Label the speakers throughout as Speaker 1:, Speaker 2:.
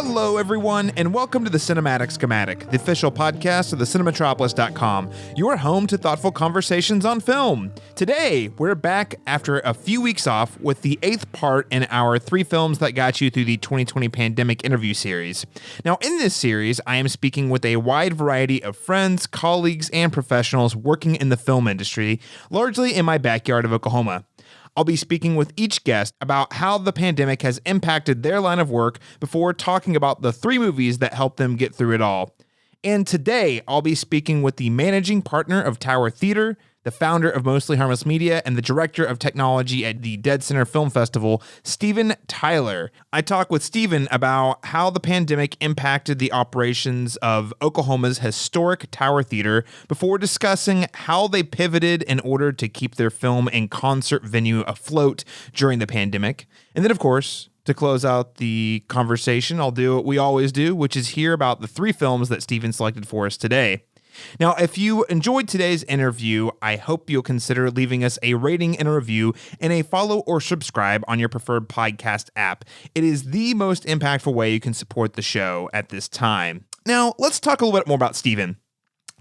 Speaker 1: Hello, everyone, and welcome to the Cinematic Schematic, the official podcast of the Cinematropolis.com, your home to thoughtful conversations on film. Today, we're back after a few weeks off with the 8th part in our 3 films that got you through the 2020 pandemic interview series. Now, in this series, I am speaking with a wide variety of friends, colleagues, and professionals working in the film industry, largely in my backyard of Oklahoma. I'll be speaking with each guest about how the pandemic has impacted their line of work before talking about the 3 movies that helped them get through it all. And today, I'll be speaking with the managing partner of Tower Theater, the founder of Mostly Harmless Media, and the director of technology at the deadCenter Film Festival, Steven Tyler. I talk with Steven about how the pandemic impacted the operations of Oklahoma's historic Tower Theater before discussing how they pivoted in order to keep their film and concert venue afloat during the pandemic. And then, of course, to close out the conversation, I'll do what we always do, which is hear about the 3 films that Steven selected for us today. Now, if you enjoyed today's interview, I hope you'll consider leaving us a rating and a review and a follow or subscribe on your preferred podcast app. It is the most impactful way you can support the show at this time. Now, let's talk a little bit more about Steven.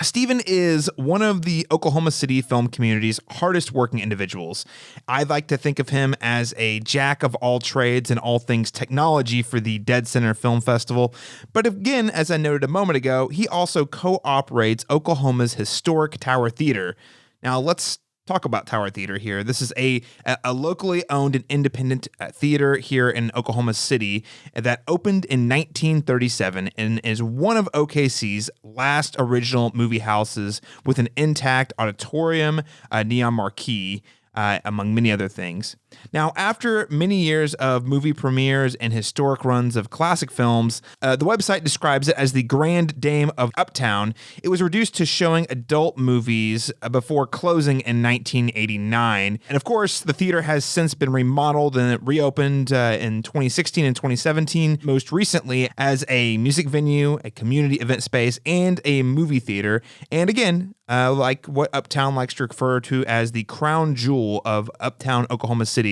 Speaker 1: Steven is one of the Oklahoma City film community's hardest working individuals. I like to think of him as a jack of all trades and all things technology for the deadCenter Film Festival. But again, as I noted a moment ago, he also co-operates Oklahoma's historic Tower Theater. Now let's talk about Tower Theater here. This is a locally owned and independent theater here in Oklahoma City that opened in 1937 and is one of OKC's last original movie houses with an intact auditorium, a neon marquee, among many other things. Now, after many years of movie premieres and historic runs of classic films, the website describes it as the Grand Dame of Uptown. It was reduced to showing adult movies before closing in 1989. And of course, the theater has since been remodeled and it reopened in 2016 and 2017, most recently as a music venue, a community event space, and a movie theater. And again, like what Uptown likes to refer to as the crown jewel of Uptown, Oklahoma City.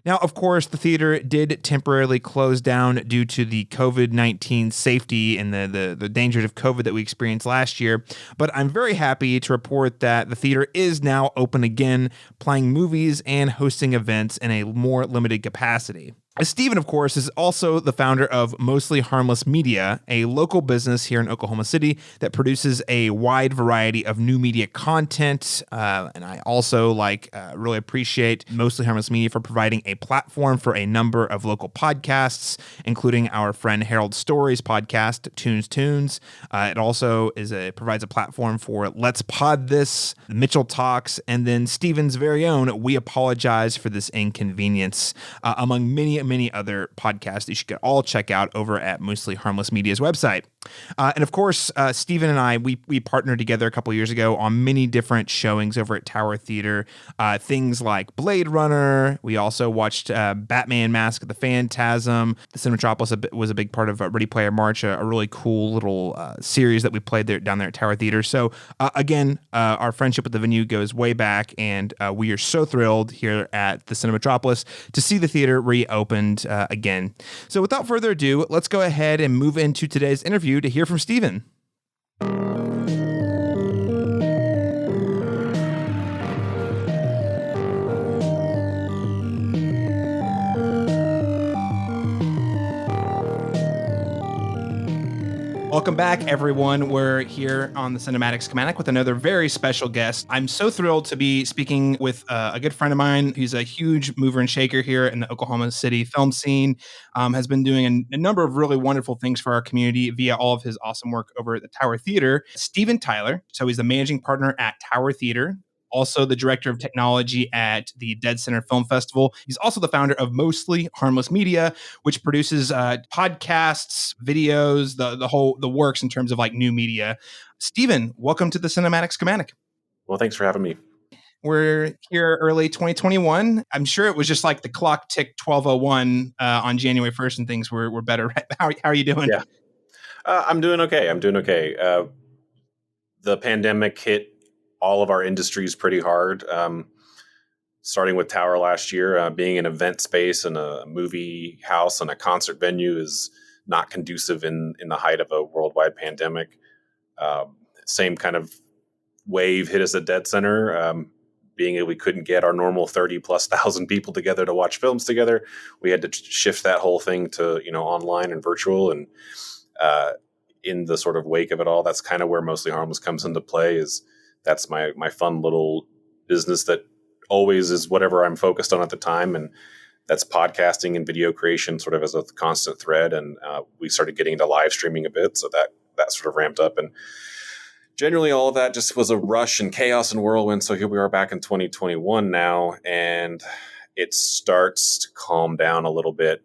Speaker 1: Now, of course, the theater did temporarily close down due to the COVID-19 safety and the dangers of COVID that we experienced last year. But I'm very happy to report that the theater is now open again, playing movies and hosting events in a more limited capacity. Steven, of course, is also the founder of Mostly Harmless Media, a local business here in Oklahoma City that produces a wide variety of new media content. And I also really appreciate Mostly Harmless Media for providing a platform for a number of local podcasts, including our friend Harold Story's podcast, Tunes. It also provides a platform for Let's Pod This, Mitchell Talks, and then Steven's very own We Apologize for This Inconvenience, among many other podcasts that you should all check out over at Mostly Harmless Media's website. And of course, Steven and I, we partnered together a couple years ago on many different showings over at Tower Theater. Things like Blade Runner. We also watched Batman Mask of the Phantasm. The Cinematropolis was a big part of Ready Player March, a really cool little series that we played down there at Tower Theater. So again, our friendship with the venue goes way back, and we are so thrilled here at the Cinematropolis to see the theater reopened again. So without further ado, let's go ahead and move into today's interview to hear from Steven. Welcome back, everyone. We're here on the Cinematic Schematic with another very special guest. I'm so thrilled to be speaking with a good friend of mine who's a huge mover and shaker here in the Oklahoma City film scene, has been doing a number of really wonderful things for our community via all of his awesome work over at the Tower Theater. Steven Tyler, so he's the managing partner at Tower Theater, also the director of technology at the deadCenter Film Festival. He's also the founder of Mostly Harmless Media, which produces podcasts, videos, the works in terms of new media. Steven, welcome to the Cinematic Schematic.
Speaker 2: Well, thanks for having me.
Speaker 1: We're here early 2021. I'm sure it was just like the clock ticked 12:01 on January 1st and things were better. Right? How are you doing?
Speaker 2: Yeah, I'm doing okay. The pandemic hit all of our industries pretty hard, starting with Tower last year. Being an event space and a movie house and a concert venue is not conducive in the height of a worldwide pandemic. Same kind of wave hit us at deadCenter. Being that we couldn't get our normal 30,000+ people together to watch films together, we had to shift that whole thing to online and virtual. And in the sort of wake of it all, that's kind of where Mostly Harmless comes into play. Is that's my fun little business that always is whatever I'm focused on at the time, and that's podcasting and video creation sort of as a constant thread. And we started getting into live streaming a bit, so that sort of ramped up. And generally all of that just was a rush and chaos and whirlwind. So here we are back in 2021 now, and it starts to calm down a little bit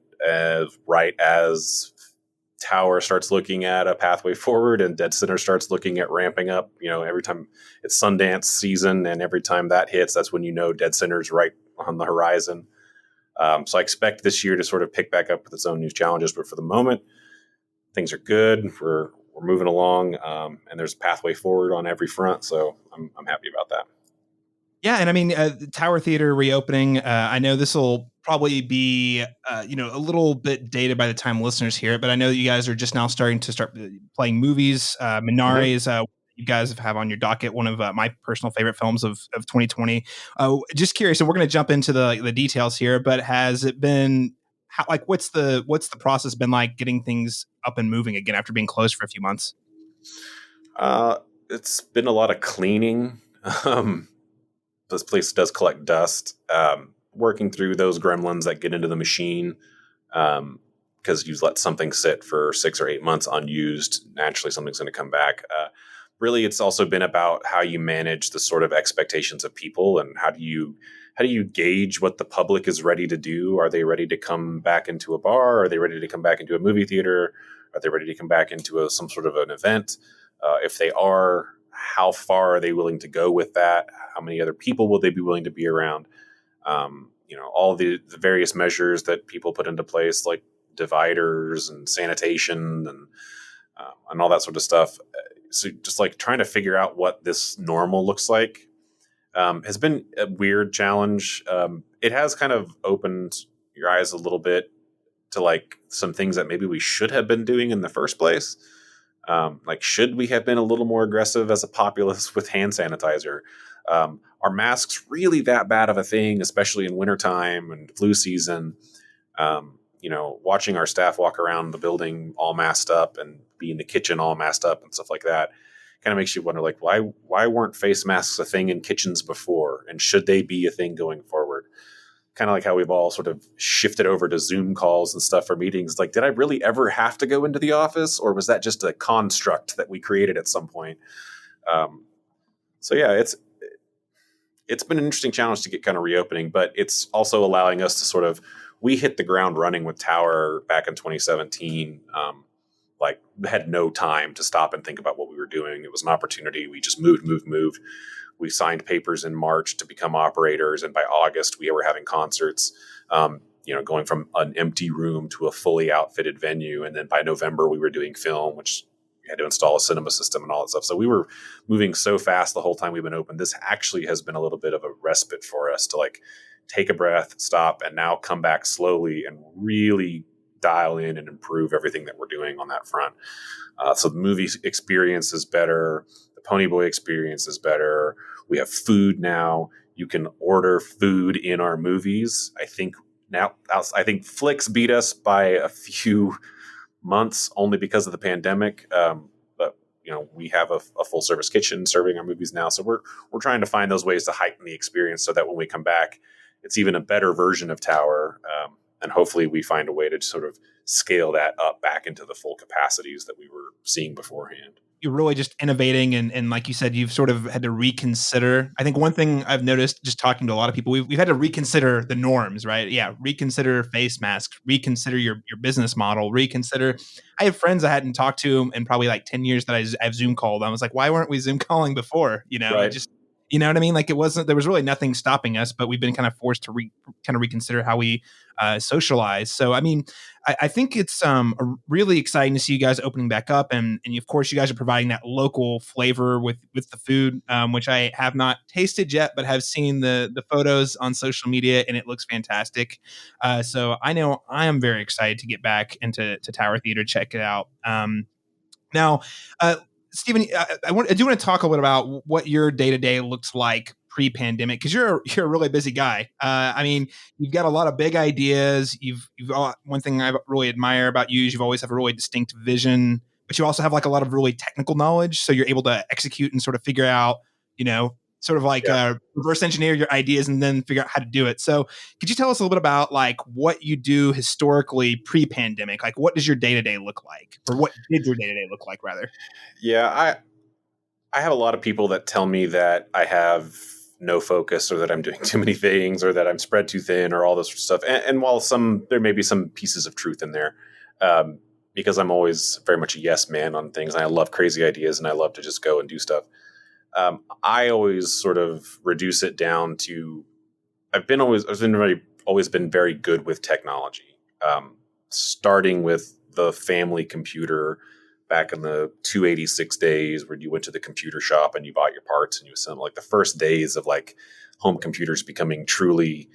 Speaker 2: right as Tower starts looking at a pathway forward and deadCenter starts looking at ramping up. Every time it's Sundance season, and every time that hits, that's when deadCenter's right on the horizon. So I expect this year to sort of pick back up with its own new challenges, but for the moment, things are good. We're moving along, and there's a pathway forward on every front. So I'm happy about that.
Speaker 1: Yeah, and I mean, the Tower Theater reopening. I know this will probably be, a little bit dated by the time listeners hear it, but I know that you guys are just now starting to start playing movies. Minari you guys have on your docket, one of my personal favorite films of 2020. Just curious, and we're going to jump into the details here, but has it been what's the process been like getting things up and moving again after being closed for a few months?
Speaker 2: It's been a lot of cleaning. This place does collect dust. Working through those gremlins that get into the machine, because you let something sit for 6 or 8 months unused, naturally something's going to come back. Really, it's also been about how you manage the sort of expectations of people, and how do you gauge what the public is ready to do? Are they ready to come back into a bar? Are they ready to come back into a movie theater? Are they ready to come back into some sort of an event? If they are, how far are they willing to go with that? How many other people will they be willing to be around? All the various measures that people put into place, like dividers and sanitation and all that sort of stuff. So just like trying to figure out what this normal looks like has been a weird challenge. It has kind of opened your eyes a little bit to like some things that maybe we should have been doing in the first place. Like, should we have been a little more aggressive as a populace with hand sanitizer? Are masks really that bad of a thing, especially in wintertime and flu season? Watching our staff walk around the building all masked up and be in the kitchen all masked up and stuff like that kind of makes you wonder, like, why weren't face masks a thing in kitchens before? And should they be a thing going forward? Kind of like how we've all sort of shifted over to Zoom calls and stuff for meetings. Like, did I really ever have to go into the office, or was that just a construct that we created at some point? So yeah, it's been an interesting challenge to get kind of reopening, but it's also allowing us to sort of, we hit the ground running with Tower back in 2017. Like, had no time to stop and think about what we were doing. It was an opportunity. We just moved. We signed papers in March to become operators, and by August we were having concerts, going from an empty room to a fully outfitted venue. And then by November we were doing film, which we had to install a cinema system and all that stuff. So we were moving so fast the whole time we've been open. This actually has been a little bit of a respite for us to like take a breath, stop, and now come back slowly and really dial in and improve everything that we're doing on that front. So the movie experience is better. Ponyboy experience is better. We have food now. You can order food in our movies. I think Flicks beat us by a few months only because of the pandemic. But we have a full service kitchen serving our movies now. So we're trying to find those ways to heighten the experience so that when we come back, it's even a better version of Tower. And hopefully we find a way to sort of scale that up back into the full capacities that we were seeing beforehand.
Speaker 1: You're really just innovating, and like you said, you've sort of had to reconsider. I think one thing I've noticed just talking to a lot of people, we've had to reconsider the norms, right? Yeah, reconsider face masks, reconsider your business model, reconsider. I have friends I hadn't talked to in probably like 10 years that I've Zoom called. I was like, why weren't we Zoom calling before?
Speaker 2: Right.
Speaker 1: You know what I mean? Like there was really nothing stopping us, but we've been kind of forced to kind of reconsider how we socialize. So, I mean, I think it's really exciting to see you guys opening back up. And of course, you guys are providing that local flavor with the food, which I have not tasted yet, but have seen the photos on social media, and it looks fantastic. So I know I am very excited to get back into Tower Theater, check it out. Now, uh, Stephen, I do want to talk a little about what your day to day looks like pre-pandemic, because you're a really busy guy. I mean, you've got a lot of big ideas. One thing I really admire about you is you've always have a really distinct vision, but you also have like a lot of really technical knowledge. So you're able to execute and sort of figure out, sort of like reverse engineer your ideas and then figure out how to do it. So could you tell us a little bit about like what you do historically pre-pandemic? Like what does your day-to-day look like? Or what did your day-to-day look like rather?
Speaker 2: Yeah, I have a lot of people that tell me that I have no focus or that I'm doing too many things or that I'm spread too thin or all this sort of stuff. And while there may be some pieces of truth in there, because I'm always very much a yes man on things and I love crazy ideas and I love to just go and do stuff. I always sort of reduce it down to always been very good with technology. Starting with the family computer back in the 286 days where you went to the computer shop and you bought your parts and you assembled, like the first days of like home computers becoming truly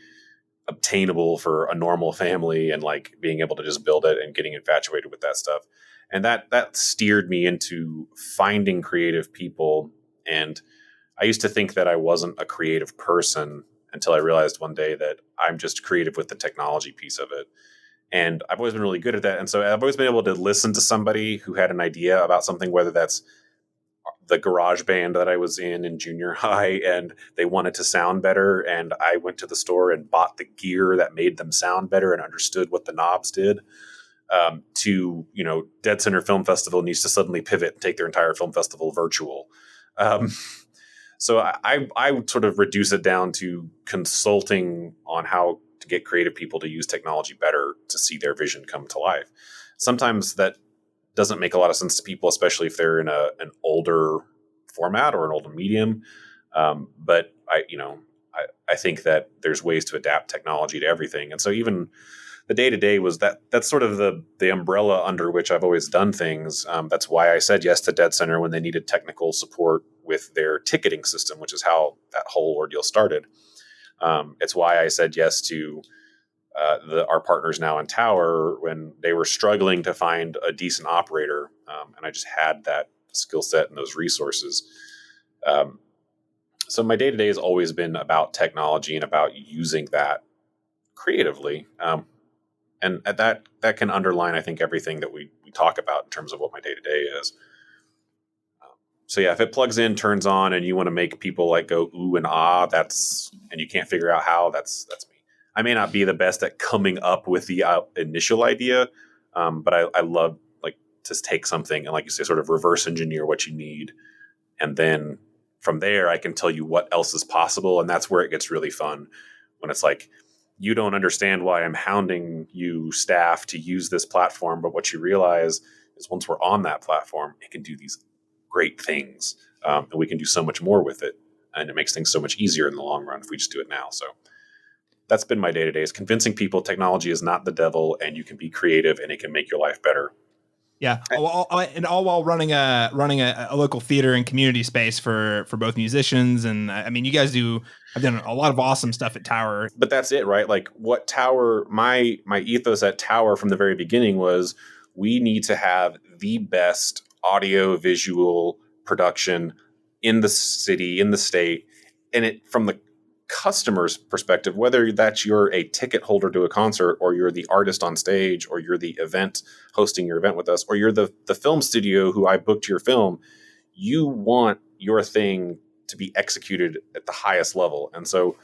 Speaker 2: obtainable for a normal family and like being able to just build it and getting infatuated with that stuff. And that steered me into finding creative people. And I used to think that I wasn't a creative person until I realized one day that I'm just creative with the technology piece of it. And I've always been really good at that. And so I've always been able to listen to somebody who had an idea about something, whether that's the garage band that I was in junior high and they wanted to sound better. And I went to the store and bought the gear that made them sound better and understood what the knobs did. To, deadCenter Film Festival needs to suddenly pivot and take their entire film festival virtual. So I would sort of reduce it down to consulting on how to get creative people to use technology better to see their vision come to life. Sometimes that doesn't make a lot of sense to people, especially if they're in an older format or an older medium. But I think that there's ways to adapt technology to everything. And so even the day-to-day was that's sort of the umbrella under which I've always done things. That's why I said yes to deadCenter when they needed technical support with their ticketing system, which is how that whole ordeal started. It's why I said yes to our partners now in Tower when they were struggling to find a decent operator. And I just had that skill set and those resources. So my day-to-day has always been about technology and about using that creatively. And that can underline, I think, everything that we talk about in terms of what my day-to-day is. So yeah, if it plugs in, turns on, and you want to make people like go ooh and ah, and you can't figure out how, that's me. I may not be the best at coming up with the initial idea, but I love like to take something and, like you say, sort of reverse engineer what you need, and then from there I can tell you what else is possible, and that's where it gets really fun when it's like you don't understand why I'm hounding you staff to use this platform, but what you realize is once we're on that platform, it can do these great things, and we can do so much more with it, and it makes things so much easier in the long run if we just do it now. So that's been my day-to-day, is convincing people technology is not the devil and you can be creative and it can make your life better.
Speaker 1: Yeah, and all while running a local theater and community space for both musicians. And I mean, you guys have done a lot of awesome stuff at Tower.
Speaker 2: But that's it, right? Like what Tower, my ethos at Tower from the very beginning was we need to have the best audio visual production in the city, in the state, and it from the customer's perspective, whether that's you're a ticket holder to a concert or you're the artist on stage or you're the event hosting your event with us or you're the film studio who I booked your film, you want your thing to be executed at the highest level. And so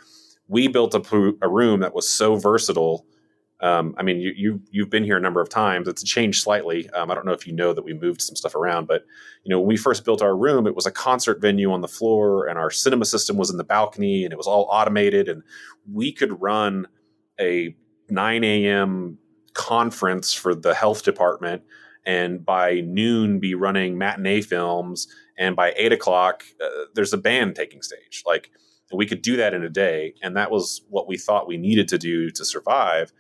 Speaker 2: we built a room that was so versatile. I mean, you've been here a number of times. It's changed slightly. I don't know if you know that we moved some stuff around, but when we first built our room, it was a concert venue on the floor, and our cinema system was in the balcony, and it was all automated, and we could run a 9 a.m. conference for the health department, and by noon be running matinee films, and by 8 o'clock there's a band taking stage. Like, we could do that in a day, and that was what we thought we needed to do to survive.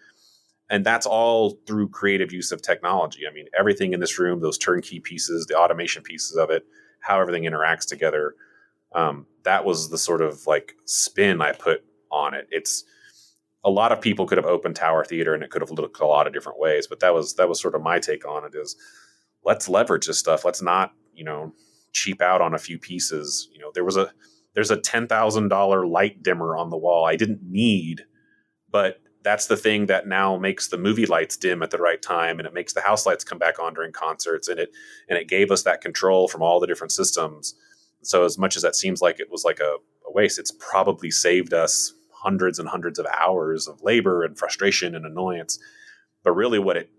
Speaker 2: And that's all through creative use of technology. I mean, everything in this room, those turnkey pieces, the automation pieces of it, how everything interacts together, that was the sort of like spin I put on it. It's a lot of people could have opened Tower Theater and it could have looked a lot of different ways, but that was sort of my take on it. Is let's leverage this stuff. Let's not, cheap out on a few pieces. There's a $10,000 light dimmer on the wall I didn't need, but that's the thing that now makes the movie lights dim at the right time, and it makes the house lights come back on during concerts, and it gave us that control from all the different systems. So as much as that seems like it was like a waste, it's probably saved us hundreds and hundreds of hours of labor and frustration and annoyance. But really what it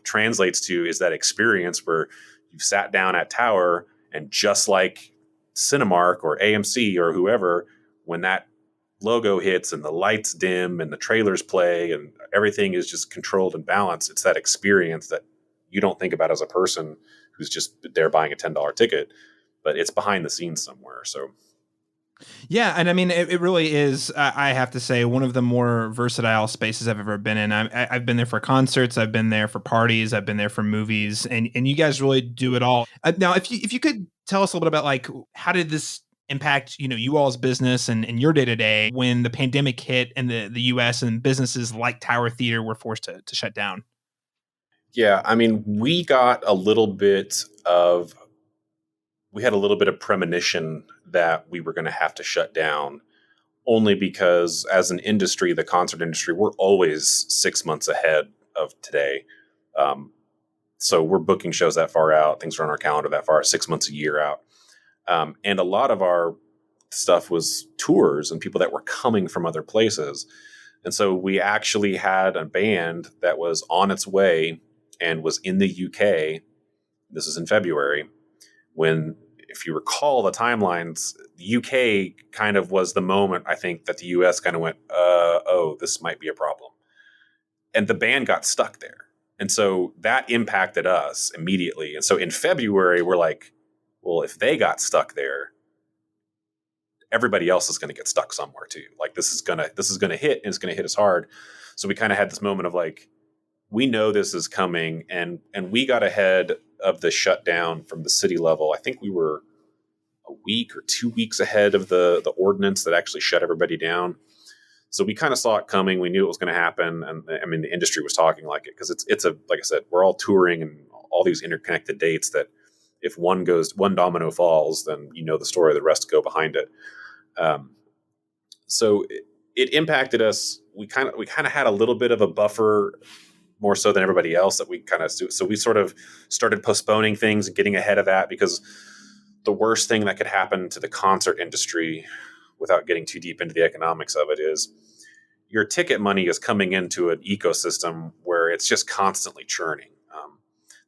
Speaker 2: translates to is that experience where you've sat down at Tower, and just like Cinemark or AMC or whoever, when that logo hits and the lights dim and the trailers play and everything is just controlled and balanced, it's that experience that you don't think about as a person who's just there buying a $10 ticket, but it's behind the scenes somewhere. So
Speaker 1: yeah, and I mean, it really is, I have to say, one of the more versatile spaces I've ever been in. I've been there for concerts, I've been there for parties, I've been there for movies, and you guys really do it all. Now, if you could tell us a little bit about, like, how did this impact, you all's business and your day-to-day when the pandemic hit and the US and businesses like Tower Theater were forced to shut down?
Speaker 2: Yeah, I mean, we had a little bit of premonition that we were going to have to shut down, only because as an industry, the concert industry, we're always 6 months ahead of today. So we're booking shows that far out. Things are on our calendar that far, 6 months, a year out. And a lot of our stuff was tours and people that were coming from other places. And so we actually had a band that was on its way and was in the UK. This is in February, when, if you recall the timelines, the UK kind of was the moment, I think, that the US kind of went, oh, this might be a problem. And the band got stuck there. And so that impacted us immediately. And so in February, we're like, well, if they got stuck there, everybody else is going to get stuck somewhere too. Like, this is going to hit, and it's going to hit us hard. So we kind of had this moment of like, we know this is coming, and we got ahead of the shutdown from the city level. I think we were a week or 2 weeks ahead of the ordinance that actually shut everybody down. So we kind of saw it coming. We knew it was going to happen. And I mean, the industry was talking like it, because it's like I said, we're all touring and all these interconnected dates that if one domino falls, then the story, the rest go behind it. So it impacted us. We kind of had a little bit of a buffer, more so than everybody else, that we kind of, so we sort of started postponing things and getting ahead of that, because the worst thing that could happen to the concert industry, without getting too deep into the economics of it, is your ticket money is coming into an ecosystem where it's just constantly churning.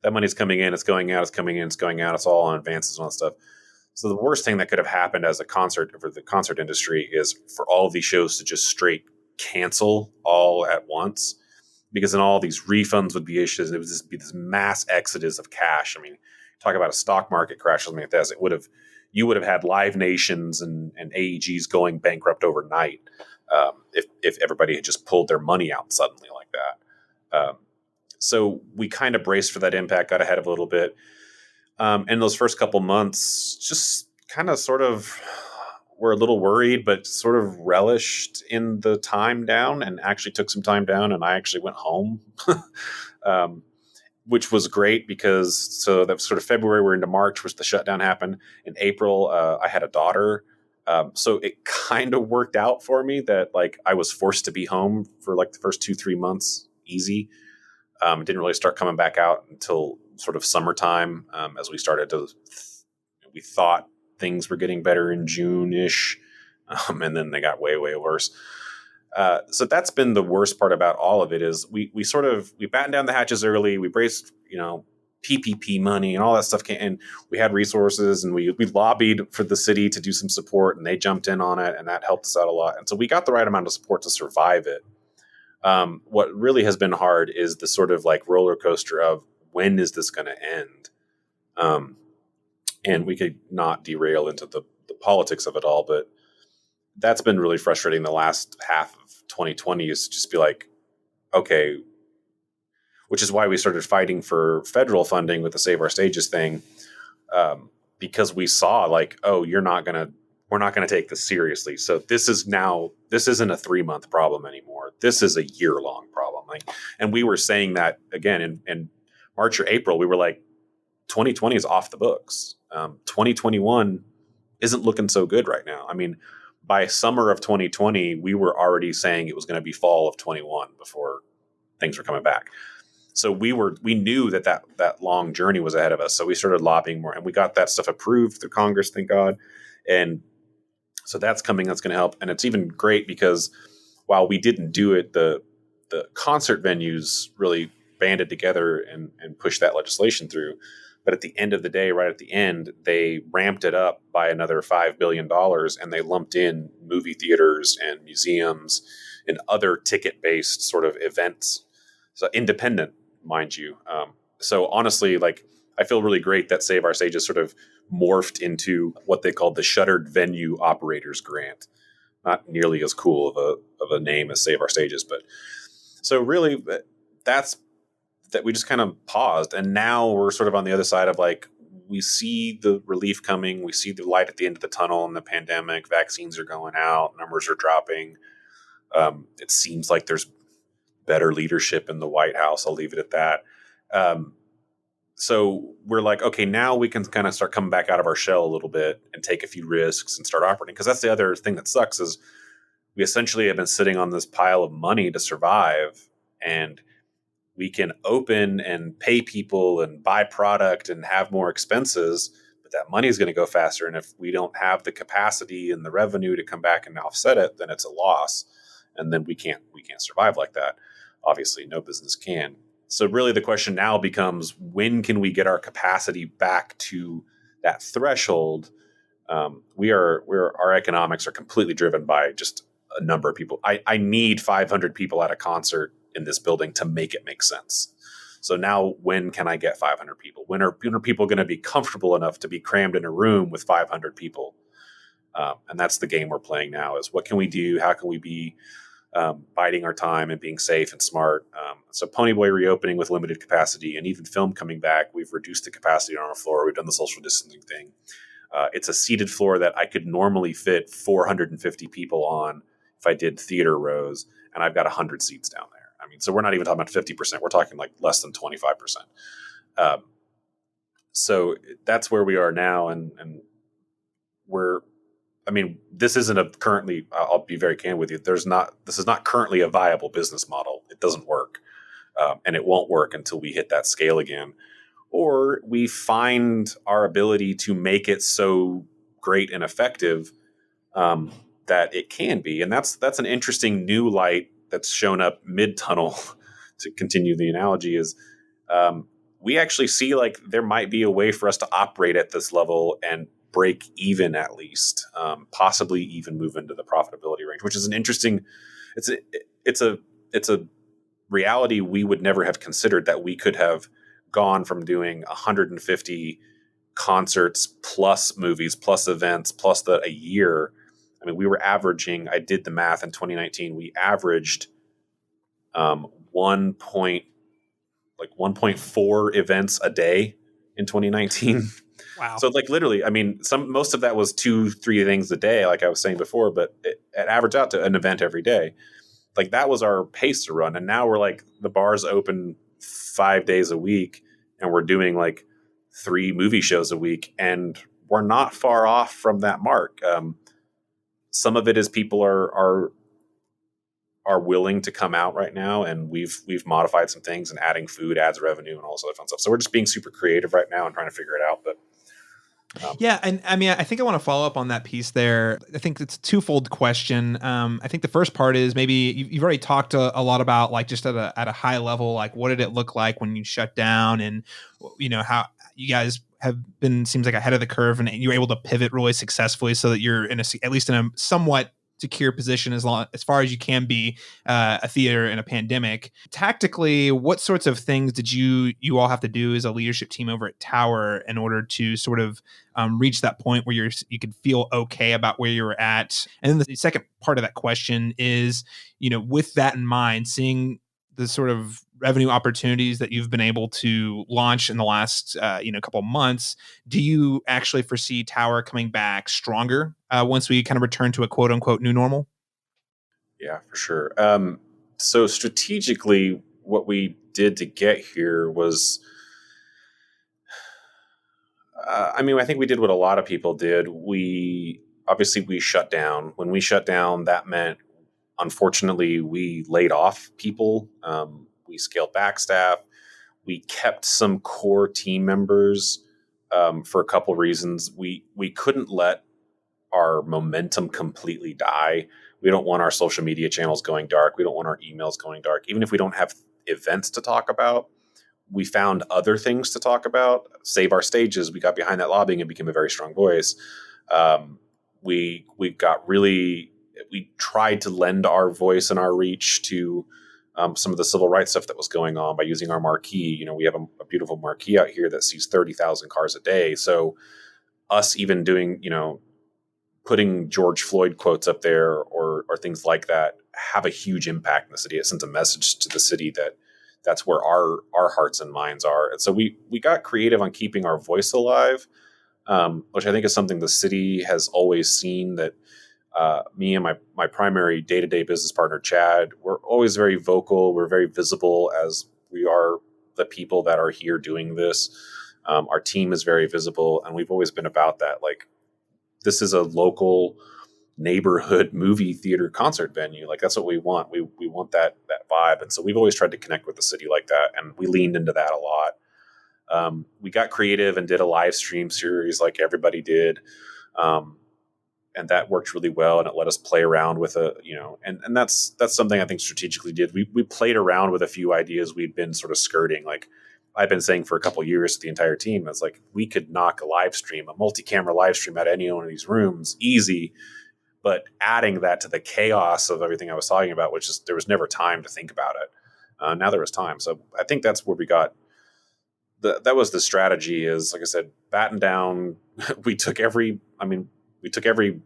Speaker 2: That money's coming in, it's going out, it's coming in, it's going out, it's all on advances and all that stuff. So the worst thing that could have happened as a concert for the concert industry is for all of these shows to just straight cancel all at once, because then all these refunds would be issues. It would just be this mass exodus of cash. I mean, talk about a stock market crash or something like that. You would have had Live Nations and AEGs going bankrupt overnight if everybody had just pulled their money out suddenly like that. So we kind of braced for that impact, got ahead of it a little bit. And those first couple months, just kind of sort of were a little worried, but sort of relished in the time down, and actually took some time down, and I actually went home, which was great, because so that was sort of February, we're into March, which the shutdown happened. In April, I had a daughter. So it kind of worked out for me that, like, I was forced to be home for like the first 2-3 months easy. Didn't really start coming back out until sort of summertime, as we thought things were getting better in June-ish, and then they got way, way worse. So that's been the worst part about all of it, is we battened down the hatches early. We braced, PPP money and all that stuff came, and we had resources, and we lobbied for the city to do some support, and they jumped in on it, and that helped us out a lot. And so we got the right amount of support to survive it. What really has been hard is the sort of like roller coaster of when is this going to end? And we could not derail into the politics of it all, but that's been really frustrating the last half of 2020 is just be like, okay, which is why we started fighting for federal funding with the Save Our Stages thing, because we saw like, oh, we're not going to take this seriously. So this isn't a 3-month problem anymore. This is a year-long problem. And we were saying that again in March or April, we were like, 2020 is off the books. 2021 isn't looking so good right now. I mean, by summer of 2020, we were already saying it was going to be fall of 21 before things were coming back. So we knew that long journey was ahead of us. So we started lobbying more, and we got that stuff approved through Congress, thank God. And so that's coming. That's going to help. And it's even great because while we didn't do it, the concert venues really banded together and pushed that legislation through. But at the end of the day, right at the end, they ramped it up by another $5 billion, and they lumped in movie theaters and museums and other ticket-based sort of events. So independent, mind you. So honestly, like, I feel really great that Save Our Stages sort of morphed into what they called the Shuttered Venue Operators Grant. Not nearly as cool of a name as Save Our Stages, but so really that's that we just kind of paused, and now we're sort of on the other side of like, we see the relief coming, we see the light at the end of the tunnel in the pandemic, vaccines are going out, numbers are dropping. It seems like there's better leadership in the White House. I'll leave it at that. So we're like, okay, now we can kind of start coming back out of our shell a little bit and take a few risks and start operating. Because that's the other thing that sucks is we essentially have been sitting on this pile of money to survive, and we can open and pay people and buy product and have more expenses, but that money is going to go faster. And if we don't have the capacity and the revenue to come back and offset it, then it's a loss. And then we can't survive like that. Obviously, no business can. So really the question now becomes, when can we get our capacity back to that threshold? Our economics are completely driven by just a number of people. I need 500 people at a concert in this building to make it make sense. So now when can I get 500 people? When are people going to be comfortable enough to be crammed in a room with 500 people? And that's the game we're playing now, is what can we do? How can we be biding our time and being safe and smart? So Ponyboy reopening with limited capacity, and even film coming back, we've reduced the capacity on our floor. We've done the social distancing thing. It's a seated floor that I could normally fit 450 people on if I did theater rows, and I've got 100 seats down there. I mean, so we're not even talking about 50%. We're talking like less than 25%. So that's where we are now. And this isn't currently, I'll be very candid with you. This is not currently a viable business model. It doesn't work. And it won't work until we hit that scale again, or we find our ability to make it so great and effective that it can be. And that's an interesting new light that's shown up mid-tunnel, to continue the analogy, is we actually see like there might be a way for us to operate at this level and break even, at least, possibly even move into the profitability range, which is an interesting, it's a reality we would never have considered, that we could have gone from doing 150 concerts plus movies plus events plus a year. I mean, we were averaging, I did the math in 2019, we averaged 1.4 events a day in 2019.
Speaker 1: Wow.
Speaker 2: So like literally, I mean, most of that was 2-3 things a day, like I was saying before, but it averaged out to an event every day. Like that was our pace to run. And now we're like, the bar's open 5 days a week, and we're doing like 3 movie shows a week, and we're not far off from that mark. Some of it is people are willing to come out right now, and we've modified some things, and adding food adds revenue and all this other fun stuff. So we're just being super creative right now and trying to figure it out. But
Speaker 1: yeah, and I mean, I think I want to follow up on that piece there. I think it's a twofold question. I think the first part is maybe you've already talked a lot about, like, just at a high level, like what did it look like when you shut down, and how you guys have been, seems like, ahead of the curve, and you were able to pivot really successfully so that you're at least in a somewhat secure position as far as you can be a theater in a pandemic. Tactically, what sorts of things did you all have to do as a leadership team over at Tower in order to sort of reach that point where you could feel okay about where you were at? And then the second part of that question is, with that in mind, seeing the sort of revenue opportunities that you've been able to launch in the last couple of months, do you actually foresee Tower coming back stronger once we kind of return to a quote unquote new normal?
Speaker 2: Yeah, for sure. So strategically, what we did to get here was, I think we did what a lot of people did. We shut down. When we shut down, that meant, unfortunately, we laid off people. We scaled back staff. We kept some core team members for a couple reasons. We couldn't let our momentum completely die. We don't want our social media channels going dark. We don't want our emails going dark. Even if we don't have events to talk about, we found other things to talk about. Save Our Stages. We got behind that lobbying and became a very strong voice. We tried to lend our voice and our reach to some of the civil rights stuff that was going on by using our marquee. We have a beautiful marquee out here that sees 30,000 cars a day. So us even doing, putting George Floyd quotes up there or things like that have a huge impact in the city. It sends a message to the city that that's where our hearts and minds are. And so we got creative on keeping our voice alive, which I think is something the city has always seen, that me and my primary day-to-day business partner, Chad, we're always very vocal. We're very visible as we are the people that are here doing this. Our team is very visible, and we've always been about that. Like, this is a local neighborhood movie theater concert venue. Like, that's what we want. We want that vibe. And so we've always tried to connect with the city like that. And we leaned into that a lot. We got creative and did a live stream series like everybody did. And that worked really well. And it let us play around with and that's something I think strategically did. We played around with a few ideas we'd been sort of skirting. Like, I've been saying for a couple of years to the entire team, that's like, we could knock a live stream, a multi-camera live stream, out of any one of these rooms easy. But adding that to the chaos of everything I was talking about, which is there was never time to think about it. Now there was time. So I think that's where we got that was the strategy, is, like I said, batten down. We took every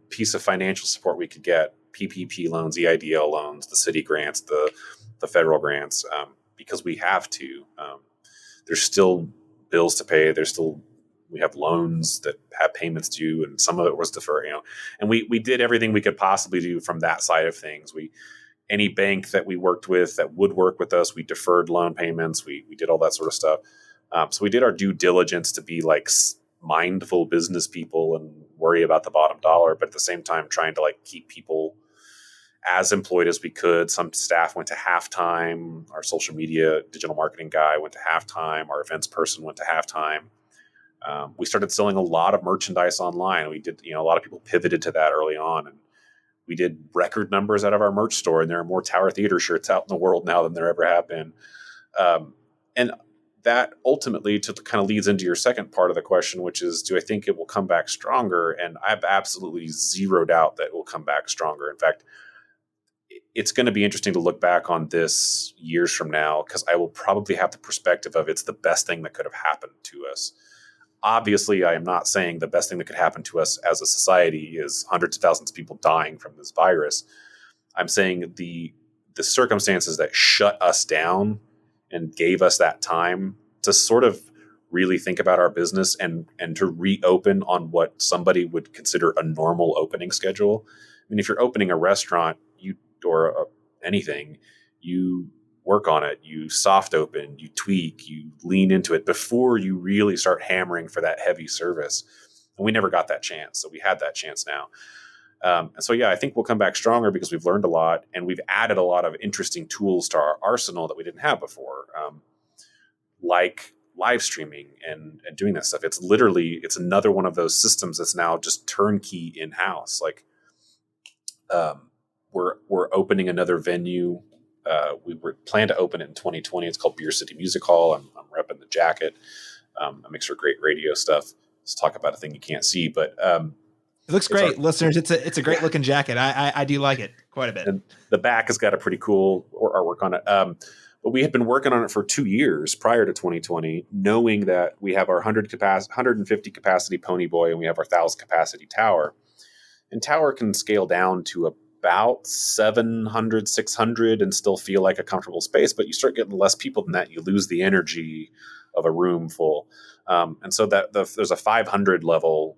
Speaker 2: piece of financial support we could get, PPP loans, EIDL loans, the city grants, the federal grants, because we have to. There's still bills to pay. We have loans that have payments due, and some of it was deferred, and we did everything we could possibly do from that side of things. Any bank that we worked with that would work with us, we deferred loan payments. We did all that sort of stuff. So we did our due diligence to be like mindful business people and worry about the bottom dollar, but at the same time trying to like keep people as employed as we could. Some staff went to halftime. Our social media digital marketing guy went to halftime. Our events person went to halftime. We started selling a lot of merchandise online. We did, a lot of people pivoted to that early on, and we did record numbers out of our merch store. And there are more Tower Theater shirts out in the world now than there ever have been. And that ultimately kind of leads into your second part of the question, which is, do I think it will come back stronger? And I have absolutely zero doubt that it will come back stronger. In fact, it's going to be interesting to look back on this years from now, because I will probably have the perspective of it's the best thing that could have happened to us. Obviously, I am not saying the best thing that could happen to us as a society is hundreds of thousands of people dying from this virus. I'm saying the circumstances that shut us down and gave us that time to sort of really think about our business and to reopen on what somebody would consider a normal opening schedule. I mean, if you're opening a restaurant, or anything, you work on it, you soft open, you tweak, you lean into it before you really start hammering for that heavy service. And we never got that chance. So we had that chance now. And so, yeah, I think we'll come back stronger because we've learned a lot, and we've added a lot of interesting tools to our arsenal that we didn't have before, like live streaming and doing that stuff. It's another one of those systems that's now just turnkey in-house. Like, we're opening another venue. We were planned to open it in 2020. It's called Beer City Music Hall. I'm repping the jacket. I mix for great radio stuff. Let's talk about a thing you can't see, but
Speaker 1: It looks
Speaker 2: It's our,
Speaker 1: great, listeners. It's a great looking jacket. I do like it quite a bit.
Speaker 2: and the back has got a pretty cool artwork on it. But we had been working on it for 2 years prior to 2020, knowing that we have our 150 capacity Pony Boy and we have our 1,000 capacity tower. And tower can scale down to about 700, 600 and still feel like a comfortable space. But you start getting less people than that, you lose the energy of a room full. And so there's a 500 level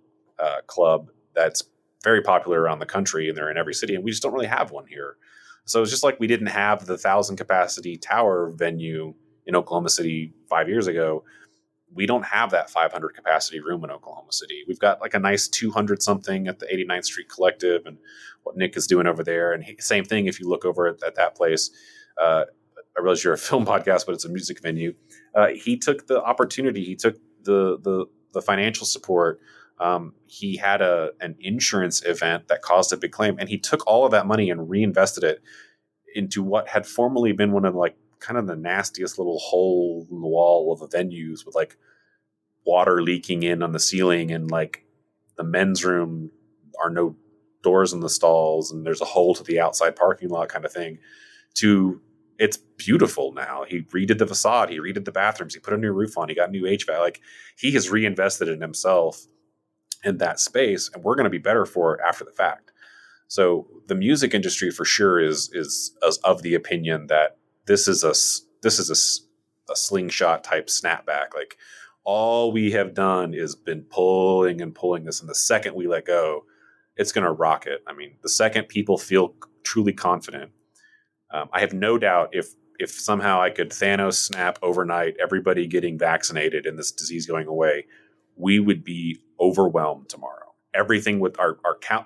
Speaker 2: club that's very popular around the country, and they're in every city, and we just don't really have one here. So it's just like we didn't have the 1,000 capacity tower venue in Oklahoma City 5 years ago. We don't have that 500 capacity room in Oklahoma City. We've got like a nice 200 something at the 89th Street Collective and what Nick is doing over there. And same thing if you look over at that place. I realize you're a film podcast, but it's a music venue. He took the opportunity. He took the financial support. He had an insurance event that caused a big claim, and he took all of that money and reinvested it into what had formerly been one of like kind of the nastiest little hole in the wall of the venues, with like water leaking in on the ceiling, and like the men's room are no doors in the stalls, and there's a hole to the outside parking lot kind of thing, to it's beautiful now. He redid the facade, he redid the bathrooms, he put a new roof on, he got new HVAC. Like, he has reinvested in himself in that space, and we're going to be better for it after the fact. So the music industry for sure is of the opinion that this is a slingshot type snapback. Like, all we have done is been pulling and pulling this, and the second we let go, it's going to rocket. I mean, the second people feel truly confident, I have no doubt if somehow I could Thanos snap overnight, everybody getting vaccinated and this disease going away, we would be overwhelmed tomorrow. Everything with our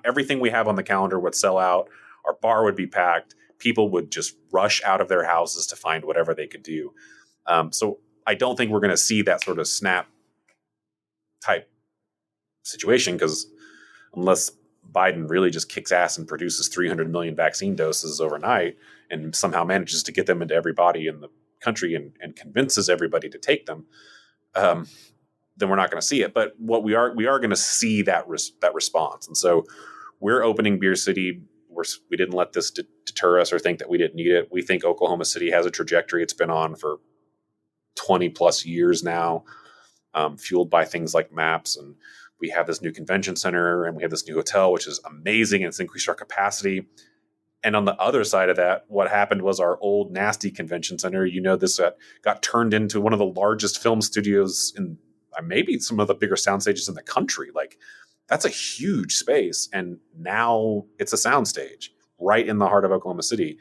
Speaker 2: everything we have on the calendar would sell out. Our bar would be packed. People would just rush out of their houses to find whatever they could do. So I don't think we're going to see that sort of snap type situation, because unless Biden really just kicks ass and produces 300 million vaccine doses overnight and somehow manages to get them into everybody in the country and convinces everybody to take them, then we're not going to see it. But what we are going to see that response. And so we're opening Beer City. We didn't let this deter us or think that we didn't need it. We think Oklahoma City has a trajectory it's been on for 20 plus years now, fueled by things like maps. And we have this new convention center and we have this new hotel, which is amazing. And it's increased our capacity. And on the other side of that, what happened was our old nasty convention center, this got turned into one of the largest film studios in maybe some of the bigger sound stages in the country. Like, that's a huge space. And now it's a soundstage right in the heart of Oklahoma City.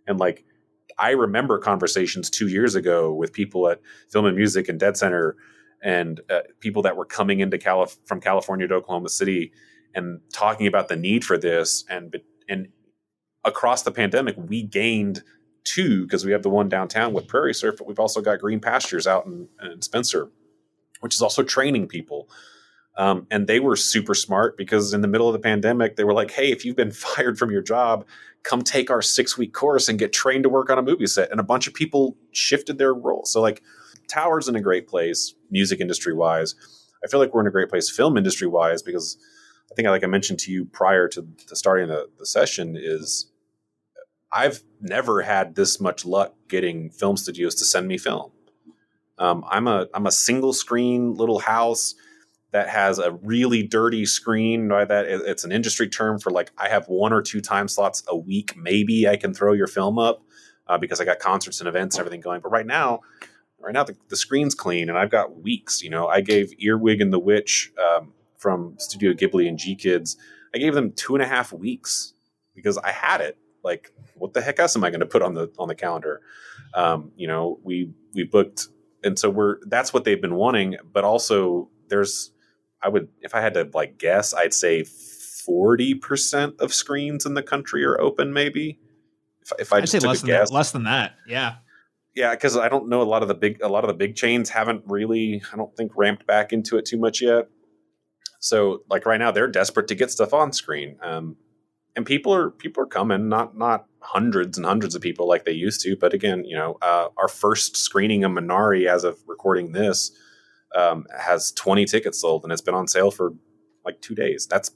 Speaker 2: And like, I remember conversations 2 years ago with people at Film and Music and deadCenter and people that were coming into from California to Oklahoma City and talking about the need for this. And across the pandemic, we gained two, because we have the one downtown with Prairie Surf, but we've also got Green Pastures out in Spencer, which is also training people. And they were super smart, because in the middle of the pandemic, they were like, hey, if you've been fired from your job, come take our 6-week course and get trained to work on a movie set. And a bunch of people shifted their role. So like, Tower's in a great place, music industry wise. I feel like we're in a great place film industry wise, because I think, like I mentioned to you prior to starting the session, is I've never had this much luck getting film studios to send me film. I'm a single screen little house that has a really dirty screen. By that, it's an industry term for like, I have 1 or 2 time slots a week. Maybe I can throw your film up because I got concerts and events and everything going. But right now the screen's clean, and I've got weeks. I gave Earwig and the Witch from Studio Ghibli and G Kids, I gave them 2.5 weeks because I had it. Like, what the heck else am I going to put on the calendar? We booked. And so that's what they've been wanting. But also if I had to like guess, I'd say 40% of screens in the country are open. Maybe if I just took a guess,
Speaker 1: less than that. Yeah.
Speaker 2: Yeah. Cause I don't know. A lot of the big chains haven't really, I don't think, ramped back into it too much yet. So like right now they're desperate to get stuff on screen. And people are coming, not hundreds and hundreds of people like they used to. But again, our first screening of Minari as of recording this has 20 tickets sold, and it's been on sale for like 2 days. That's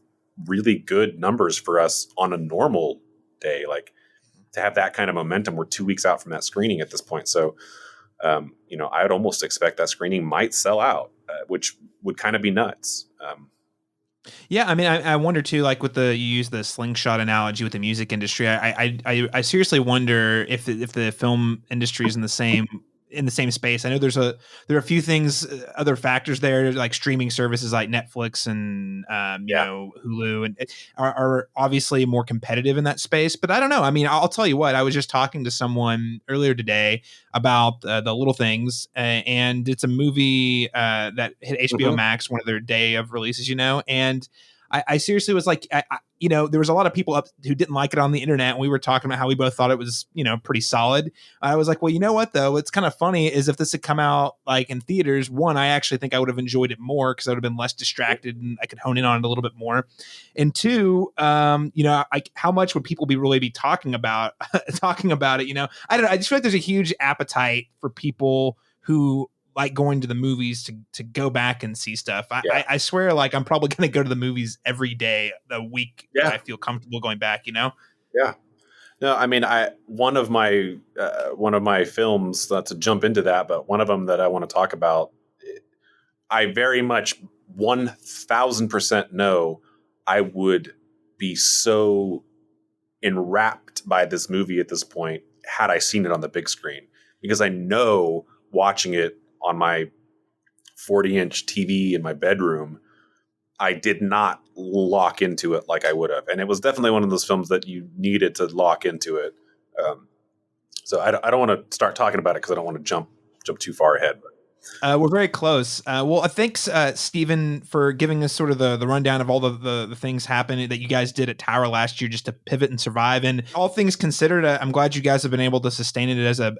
Speaker 2: really good numbers for us on a normal day. Like, to have that kind of momentum, we're 2 weeks out from that screening at this point. So, I would almost expect that screening might sell out, which would kind of be nuts.
Speaker 1: Yeah, I mean, I wonder too, like with you use the slingshot analogy with the music industry. I seriously wonder if the film industry is in the same space. I know there are a few things, other factors there, like streaming services like Netflix and
Speaker 2: Yeah.
Speaker 1: Hulu, and are obviously more competitive in that space. But I don't know. I mean, I'll tell you what. I was just talking to someone earlier today about the Little Things, and it's a movie that hit HBO
Speaker 2: Mhm.
Speaker 1: Max, one of their day of releases, and I seriously was like, there was a lot of people up who didn't like it on the internet, and we were talking about how we both thought it was, pretty solid. I was like, well, you know what though? What's kind of funny is if this had come out like in theaters, one, I actually think I would have enjoyed it more because I would have been less distracted and I could hone in on it a little bit more. And two, how much would people really be talking about talking about it? I don't know. I just feel like there's a huge appetite for people who like going to the movies to go back and see stuff.
Speaker 2: Yeah.
Speaker 1: I swear, like I'm probably going to go to the movies every day the week that
Speaker 2: Yeah.
Speaker 1: I feel comfortable going back.
Speaker 2: Yeah. No, I mean, one of my films, not to jump into that, but one of them that I want to talk about, I very much 1000% know I would be so enwrapped by this movie at this point had I seen it on the big screen, because I know watching it on my 40-inch TV in my bedroom, I did not lock into it like I would have. And it was definitely one of those films that you needed to lock into it. So I don't want to start talking about it because I don't want to jump too far ahead.
Speaker 1: We're very close. Well, thanks, Stephen, for giving us sort of the rundown of all the things happening that you guys did at Tower last year just to pivot and survive. And all things considered, I'm glad you guys have been able to sustain it as a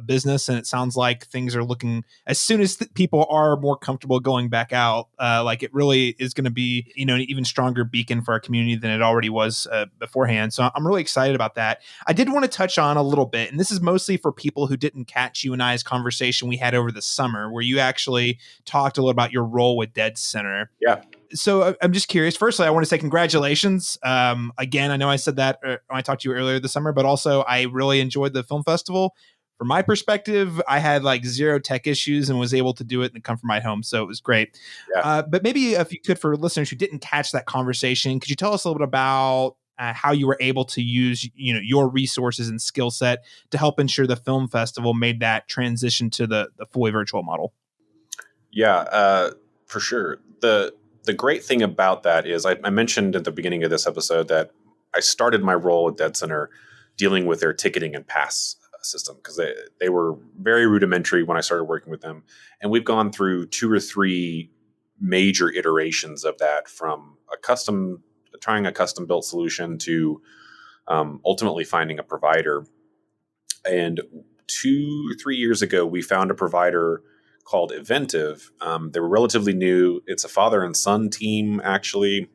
Speaker 1: business. And it sounds like things are looking, as soon as people are more comfortable going back out, like it really is going to be, an even stronger beacon for our community than it already was beforehand. So I'm really excited about that. I did want to touch on a little bit, and this is mostly for people who didn't catch you and I's conversation we had over the summer, where you actually talked a little about your role with deadCenter.
Speaker 2: Yeah.
Speaker 1: So I'm just curious. Firstly, I want to say congratulations. Again, I know I said that when I talked to you earlier this summer, but also I really enjoyed the film festival. From my perspective, I had like zero tech issues and was able to do it in the comfort of my home. So it was great.
Speaker 2: Yeah.
Speaker 1: But maybe if you could, for listeners who didn't catch that conversation, could you tell us a little bit about how you were able to use, your resources and skill set to help ensure the film festival made that transition to the fully virtual model?
Speaker 2: Yeah, for sure. The great thing about that is I mentioned at the beginning of this episode that I started my role at deadCenter dealing with their ticketing and pass system, because they were very rudimentary when I started working with them. And we've gone through 2 or 3 major iterations of that, from trying a custom built solution to ultimately finding a provider. And 2 or 3 years ago, we found a provider called Eventive. They were relatively new. It's a father and son team, actually,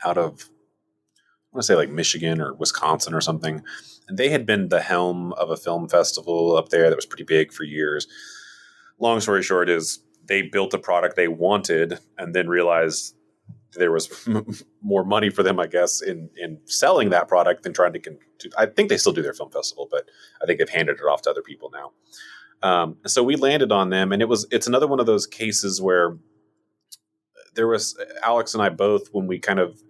Speaker 2: out of, I want to say like Michigan or Wisconsin or something. And they had been the helm of a film festival up there that was pretty big for years. Long story short is they built a product they wanted and then realized there was more money for them, I guess, in selling that product than trying to. I think they still do their film festival, but I think they've handed it off to other people now. So we landed on them, and it's another one of those cases where there was Alex and I both, when we kind of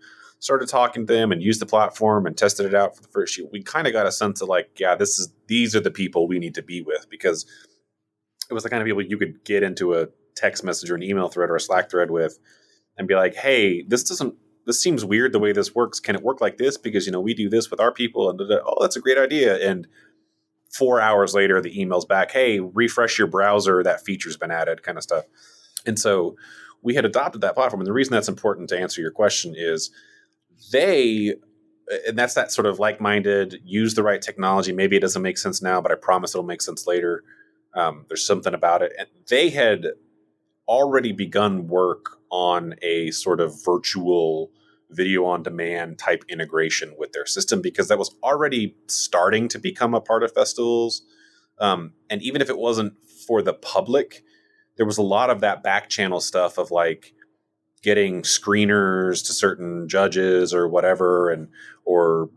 Speaker 2: started talking to them and used the platform and tested it out for the first year, we kind of got a sense of like, yeah, these are the people we need to be with, because it was the kind of people you could get into a text message or an email thread or a Slack thread with and be like, hey, this seems weird the way this works. Can it work like this? Because, we do this with our people, and oh, that's a great idea. And 4 hours later, the email's back, hey, refresh your browser, that feature's been added, kind of stuff. And so we had adopted that platform. And the reason that's important to answer your question is and that's that sort of like-minded, use the right technology. Maybe it doesn't make sense now, but I promise it'll make sense later. There's something about it. And they had already begun work on a sort of virtual video on demand type integration with their system, because that was already starting to become a part of festivals. And even if it wasn't for the public, there was a lot of that back channel stuff of like, getting screeners to certain judges or whatever, or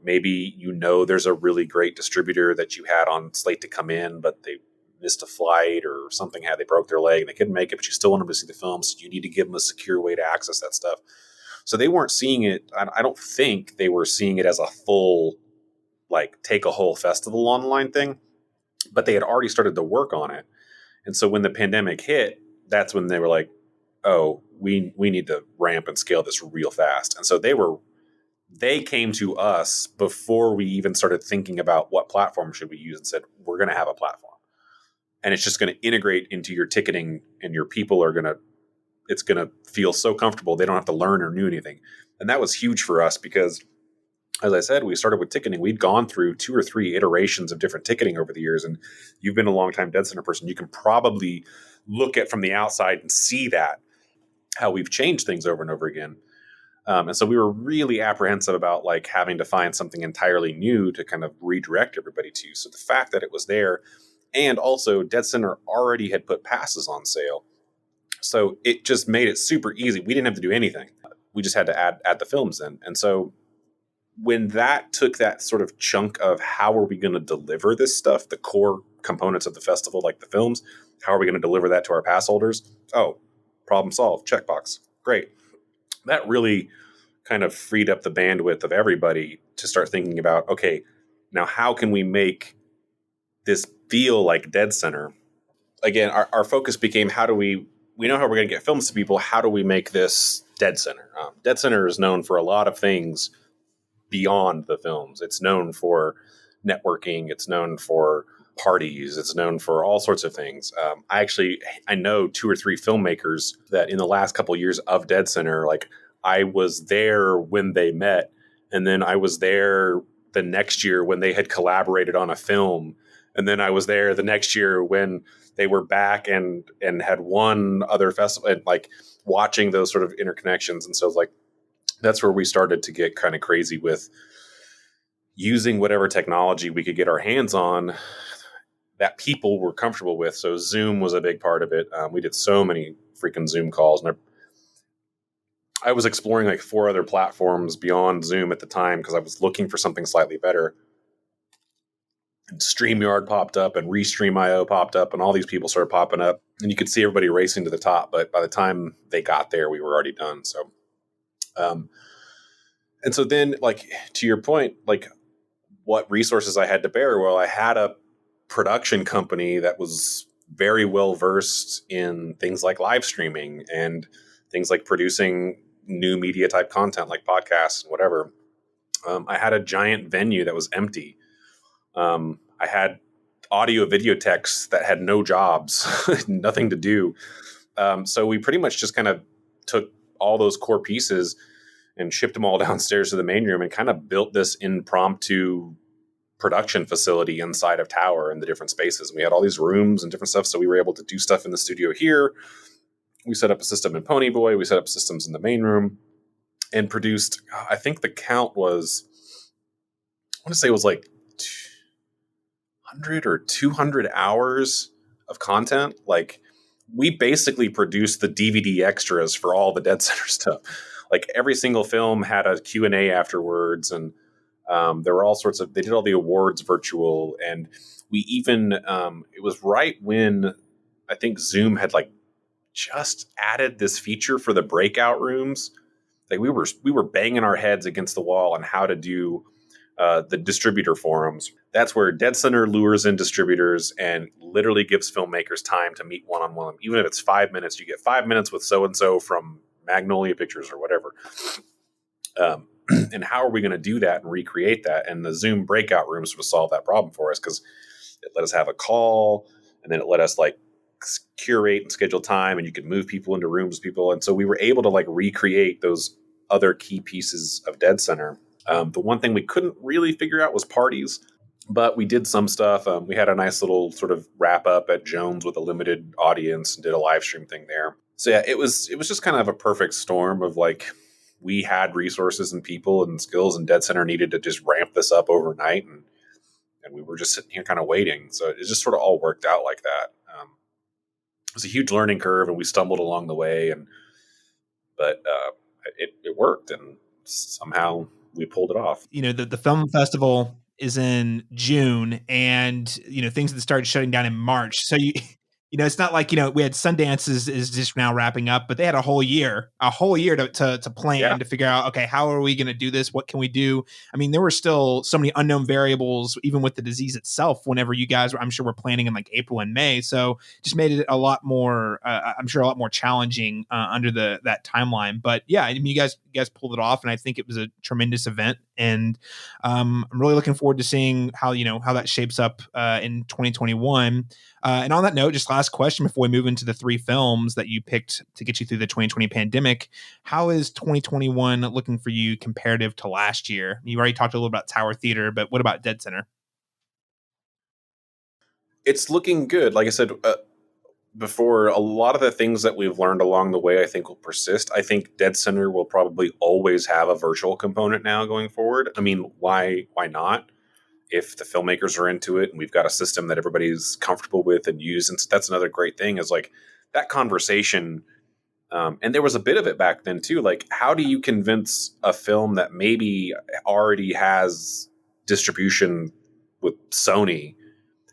Speaker 2: maybe there's a really great distributor that you had on slate to come in, but they missed a flight or something, they broke their leg and they couldn't make it, but you still want them to see the film, so you need to give them a secure way to access that stuff. So they weren't seeing it. I don't think they were seeing it as a full, like, take a whole festival online thing, but they had already started to work on it. And so when the pandemic hit, that's when they were like, oh, we need to ramp and scale this real fast. And so they came to us before we even started thinking about what platform should we use, and said, we're going to have a platform. And it's just going to integrate into your ticketing, and your people it's going to feel so comfortable. They don't have to learn or do anything. And that was huge for us because, as I said, we started with ticketing. We'd gone through 2 or 3 iterations of different ticketing over the years. And you've been a long-time deadCenter person. You can probably look at from the outside and see that, how we've changed things over and over again. And so we were really apprehensive about like having to find something entirely new to kind of redirect everybody to. So the fact that it was there, and also deadCenter already had put passes on sale. So it just made it super easy. We didn't have to do anything. We just had to add the films in. And so when that took that sort of chunk of how are we going to deliver this stuff, the core components of the festival, like the films, how are we going to deliver that to our pass holders? Oh, problem solved. Checkbox. Great. That really kind of freed up the bandwidth of everybody to start thinking about, okay, now how can we make this feel like deadCenter? Again, our focus became, we know how we're going to get films to people. How do we make this deadCenter? deadCenter is known for a lot of things beyond the films. It's known for networking. It's known for parties. It's known for all sorts of things. I know 2 or 3 filmmakers that in the last couple of years of deadCenter, like I was there when they met, and then I was there the next year when they had collaborated on a film, and then I was there the next year when they were back and had one other festival, and like watching those sort of interconnections. And so like that's where we started to get kind of crazy with using whatever technology we could get our hands on that people were comfortable with. So Zoom was a big part of it. We did so many freaking Zoom calls, and I was exploring like 4 other platforms beyond Zoom at the time because I was looking for something slightly better. And StreamYard popped up, and Restream.io popped up, and all these people started popping up, and you could see everybody racing to the top. But by the time they got there, we were already done. So, and so then, like, to your point, like what resources I had to bear? Well, I had a production company that was very well versed in things like live streaming and things like producing new media type content like podcasts and whatever. I had a giant venue that was empty. I had audio video techs that had no jobs, nothing to do. So we pretty much just kind of took all those core pieces and shipped them all downstairs to the main room and kind of built this impromptu production facility inside of Tower in the different spaces. And we had all these rooms and different stuff. So we were able to do stuff in the studio here. We set up a system in Ponyboy. We set up systems in the main room and produced, I think the count was, I want to say it was like 100 or 200 hours of content. Like we basically produced the DVD extras for all the deadCenter stuff. Like every single film had a Q&A afterwards, and there were all sorts of, they did all the awards virtual. And we even, it was right when I think Zoom had like just added this feature for the breakout rooms. Like we were banging our heads against the wall on how to do the distributor forums. That's where deadCenter lures in distributors and literally gives filmmakers time to meet one-on-one. Even if it's 5 minutes, you get 5 minutes with so-and-so from Magnolia Pictures or whatever. And how are we going to do that and recreate that? And the Zoom breakout rooms would solve that problem for us because it let us have a call, and then it let us like curate and schedule time, and you could move people into rooms, people. And so we were able to like recreate those other key pieces of deadCenter. The one thing we couldn't really figure out was parties, but we did some stuff. We had a nice little sort of wrap up at Jones with a limited audience and did a live stream thing there. So yeah, it was just kind of a perfect storm of like, we had resources and people and skills, and deadCenter needed to just ramp this up overnight. And we were just sitting here kind of waiting. So it just sort of all worked out like that. It was a huge learning curve, and we stumbled along the way. but it worked, and somehow we pulled it off.
Speaker 1: The film festival is in June, and things that started shutting down in March. So it's not like we had Sundance is just now wrapping up, but they had a whole year to plan
Speaker 2: Yeah.
Speaker 1: to figure out, okay, how are we going to do this? What can we do? I mean, there were still so many unknown variables, even with the disease itself. Whenever you guys I'm sure, were planning in like April and May, so just made it a lot more, I'm sure, a lot more challenging under that timeline. But yeah, I mean, you guys pulled it off, and I think it was a tremendous event. And I'm really looking forward to seeing how that shapes up in 2021. And on that note, just last question before we move into the 3 films that you picked to get you through the 2020 pandemic. How is 2021 looking for you comparative to last year? You already talked a little about Tower Theater, but what about deadCenter?
Speaker 2: It's looking good. Like I said before, a lot of the things that we've learned along the way, I think, will persist. I think deadCenter will probably always have a virtual component now going forward. I mean, why not? If the filmmakers are into it and we've got a system that everybody's comfortable with and use, and that's another great thing is like that conversation. And there was a bit of it back then too. Like, how do you convince a film that maybe already has distribution with Sony?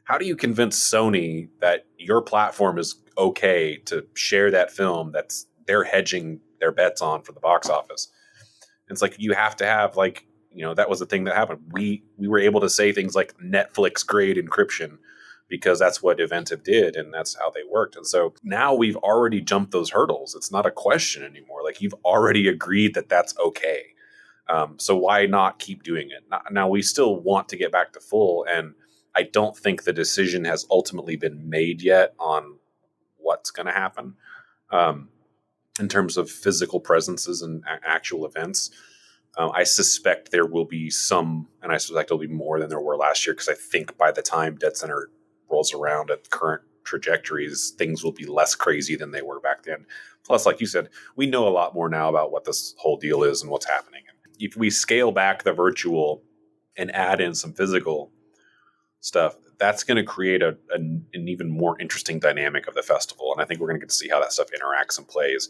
Speaker 2: How do you convince Sony that your platform is okay to share that film that's they're hedging their bets on for the box office? And it's like, you have to have like, that was the thing that happened. We were able to say things like Netflix grade encryption because that's what Eventive did and that's how they worked. And so now we've already jumped those hurdles. It's not a question anymore. Like, you've already agreed that that's okay. So why not keep doing it? Now we still want to get back to full, and I don't think the decision has ultimately been made yet on what's going to happen in terms of physical presences and actual events. I suspect there will be some, and I suspect there'll be more than there were last year, because I think by the time deadCenter rolls around at current trajectories, things will be less crazy than they were back then. Plus, like you said, we know a lot more now about what this whole deal is and what's happening. If we scale back the virtual and add in some physical stuff, that's going to create an even more interesting dynamic of the festival. And I think we're going to get to see how that stuff interacts and plays.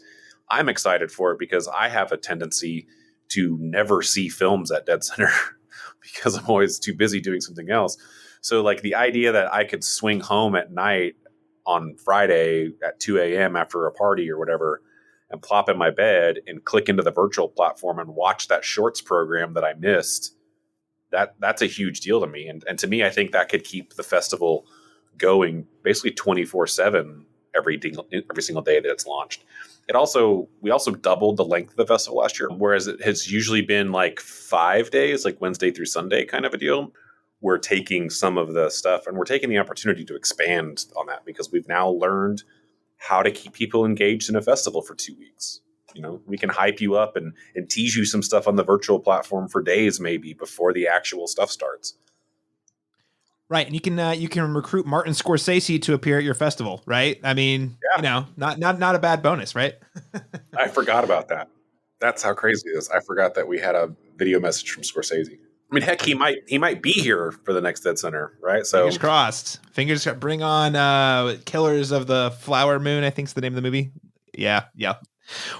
Speaker 2: I'm excited for it because I have a tendency to never see films at deadCenter because I'm always too busy doing something else. So like the idea that I could swing home at night on Friday at 2 a.m. after a party or whatever and plop in my bed and click into the virtual platform and watch that shorts program that I missed, that's a huge deal to me. And to me, I think that could keep the festival going basically 24/7 every single day that it's launched. We also doubled the length of the festival last year, whereas it has usually been like 5 days, like Wednesday through Sunday kind of a deal. We're taking some of the stuff and we're taking the opportunity to expand on that because we've now learned how to keep people engaged in a festival for 2 weeks. We can hype you up and tease you some stuff on the virtual platform for days, maybe before the actual stuff starts.
Speaker 1: Right, and you can recruit Martin Scorsese to appear at your festival, right? I mean,
Speaker 2: Yeah.
Speaker 1: not a bad bonus, right?
Speaker 2: I forgot about that. That's how crazy it is. I forgot that we had a video message from Scorsese. I mean, heck, he might be here for the next deadCenter, right? So
Speaker 1: fingers crossed. Fingers crossed. Bring on Killers of the Flower Moon, I think's the name of the movie. Yeah.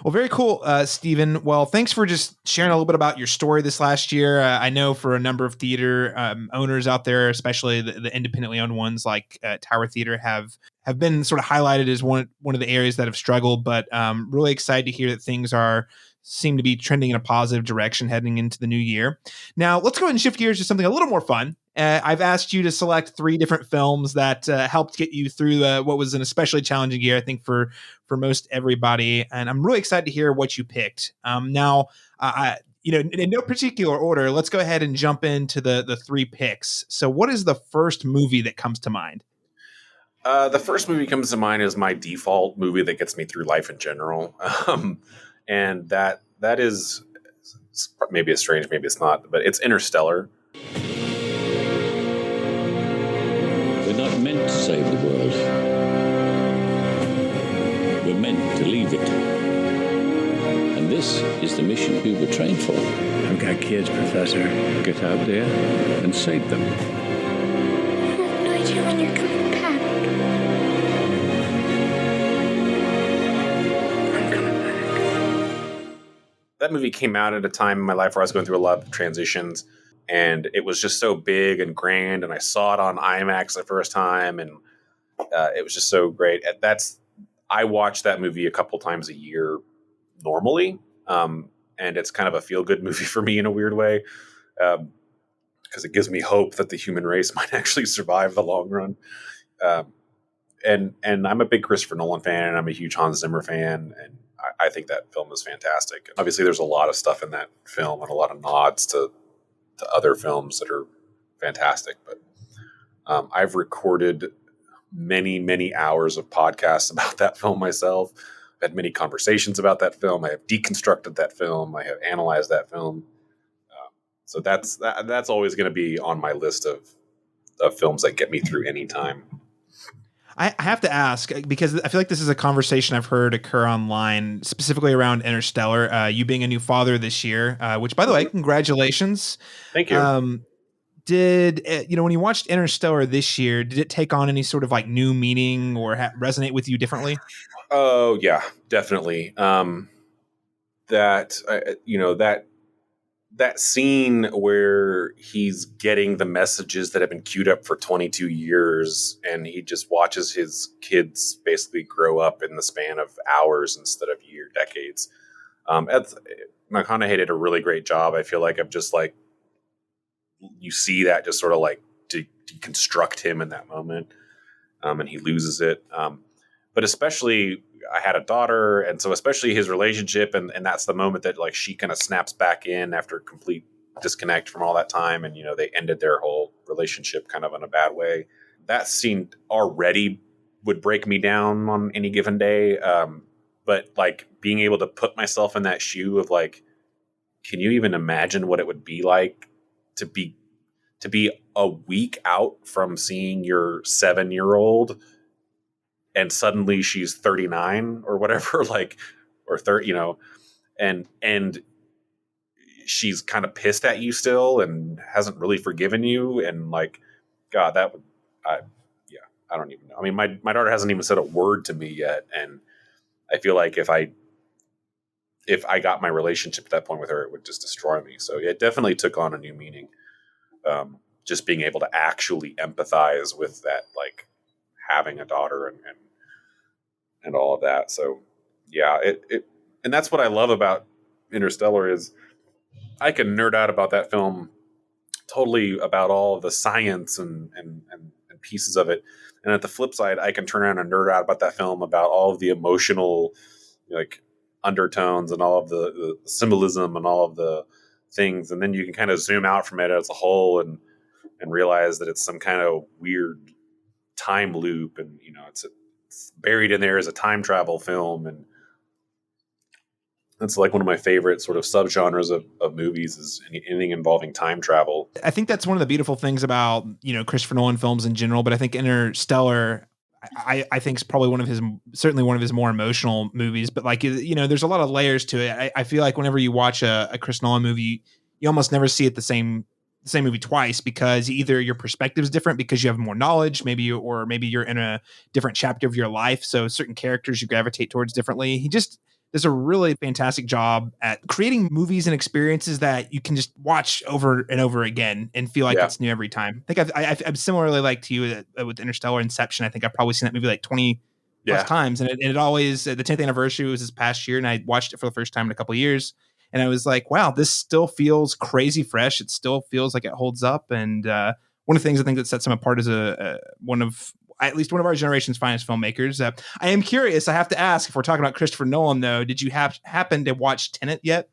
Speaker 1: Well, very cool, Stephen. Well, thanks for just sharing a little bit about your story this last year. I know for a number of theater owners out there, especially the independently owned ones like Tower Theater, have been sort of highlighted as one of the areas that have struggled. But really excited to hear that things seem to be trending in a positive direction heading into the new year. Now, let's go ahead and shift gears to something a little more fun. I've asked you to select 3 different films that helped get you through what was an especially challenging year, I think, for most everybody. And I'm really excited to hear what you picked. Now, in no particular order, let's go ahead and jump into the 3 picks. So what is the first movie that comes to mind?
Speaker 2: The first movie comes to mind is my default movie that gets me through life in general. And that is maybe it's strange, maybe it's not, but it's Interstellar.
Speaker 3: We're not meant to save the world. We're meant to leave it. And this is the mission we were trained for.
Speaker 4: I've got kids, Professor.
Speaker 3: Get out there and save them.
Speaker 5: I have no idea when you're coming back.
Speaker 4: I'm coming back.
Speaker 2: that movie came out at a time in my life where I was going through a lot of transitions, and it was just so big and grand, and I saw it on IMAX the first time, and it was just so great. I watch that movie a couple times a year normally, and it's kind of a feel-good movie for me in a weird way, because it gives me hope that the human race might actually survive the long run. And I'm a big Christopher Nolan fan, and I'm a huge Hans Zimmer fan, and I think that film is fantastic. Obviously, there's a lot of stuff in that film and a lot of nods to other films that are fantastic. But I've recorded many, many hours of podcasts about that film myself. I've had many conversations about that film. I have deconstructed that film. I have analyzed that film. So that's always going to be on my list of films that get me through any time.
Speaker 1: I have to ask, because I feel like this is a conversation I've heard occur online, specifically around Interstellar. You being a new father this year, which, by the way, congratulations.
Speaker 2: Thank you.
Speaker 1: Did when you watched Interstellar this year, did it take on any sort of like new meaning or resonate with you differently?
Speaker 2: Oh yeah, definitely. That scene where he's getting the messages that have been queued up for 22 years, and he just watches his kids basically grow up in the span of hours instead of decades. McConaughey did a really great job. I feel like of just like, you see that just sort of like to deconstruct him in that moment, and he loses it. But especially, I had a daughter, and so especially his relationship, and that's the moment that like she kind of snaps back in after complete disconnect from all that time, and they ended their whole relationship kind of in a bad way. That scene already would break me down on any given day, but like being able to put myself in that shoe of like, can you even imagine what it would be like to be a week out from seeing your 7-year-old, and suddenly she's 39 or whatever, like, or 30, and she's kind of pissed at you still and hasn't really forgiven you. And like, God, I don't even know. I mean, my daughter hasn't even said a word to me yet. And I feel like if I got my relationship at that point with her, it would just destroy me. So it definitely took on a new meaning. Just being able to actually empathize with that, like having a daughter and all of that. So yeah, and that's what I love about Interstellar is I can nerd out about that film totally about all of the science and pieces of it. And at the flip side, I can turn around and nerd out about that film about all of the emotional, like, undertones and all of the symbolism and all of the things. And then you can kind of zoom out from it as a whole and realize that it's some kind of weird time loop. And, it's buried in there as a time travel film. And that's like one of my favorite sort of subgenres of movies is anything involving time travel.
Speaker 1: I think that's one of the beautiful things about, Christopher Nolan films in general, but I think Interstellar, I think is probably certainly one of his more emotional movies, but like, there's a lot of layers to it. I feel like whenever you watch a Chris Nolan movie, you almost never see it the same movie twice, because either your perspective is different because you have more knowledge, maybe you're in a different chapter of your life. So certain characters you gravitate towards differently. He just does a really fantastic job at creating movies and experiences that you can just watch over and over again and feel like it's new every time. I think I've similarly like to you with Interstellar, Inception. I think I've probably seen that movie like 20 plus times. And it always, the 10th anniversary was this past year, and I watched it for the first time in a couple of years. And I was like, wow, this still feels crazy fresh. It still feels like it holds up. And one of the things I think that sets him apart is one of our generation's finest filmmakers. I am curious, I have to ask, if we're talking about Christopher Nolan, though, did you happen to watch Tenet yet?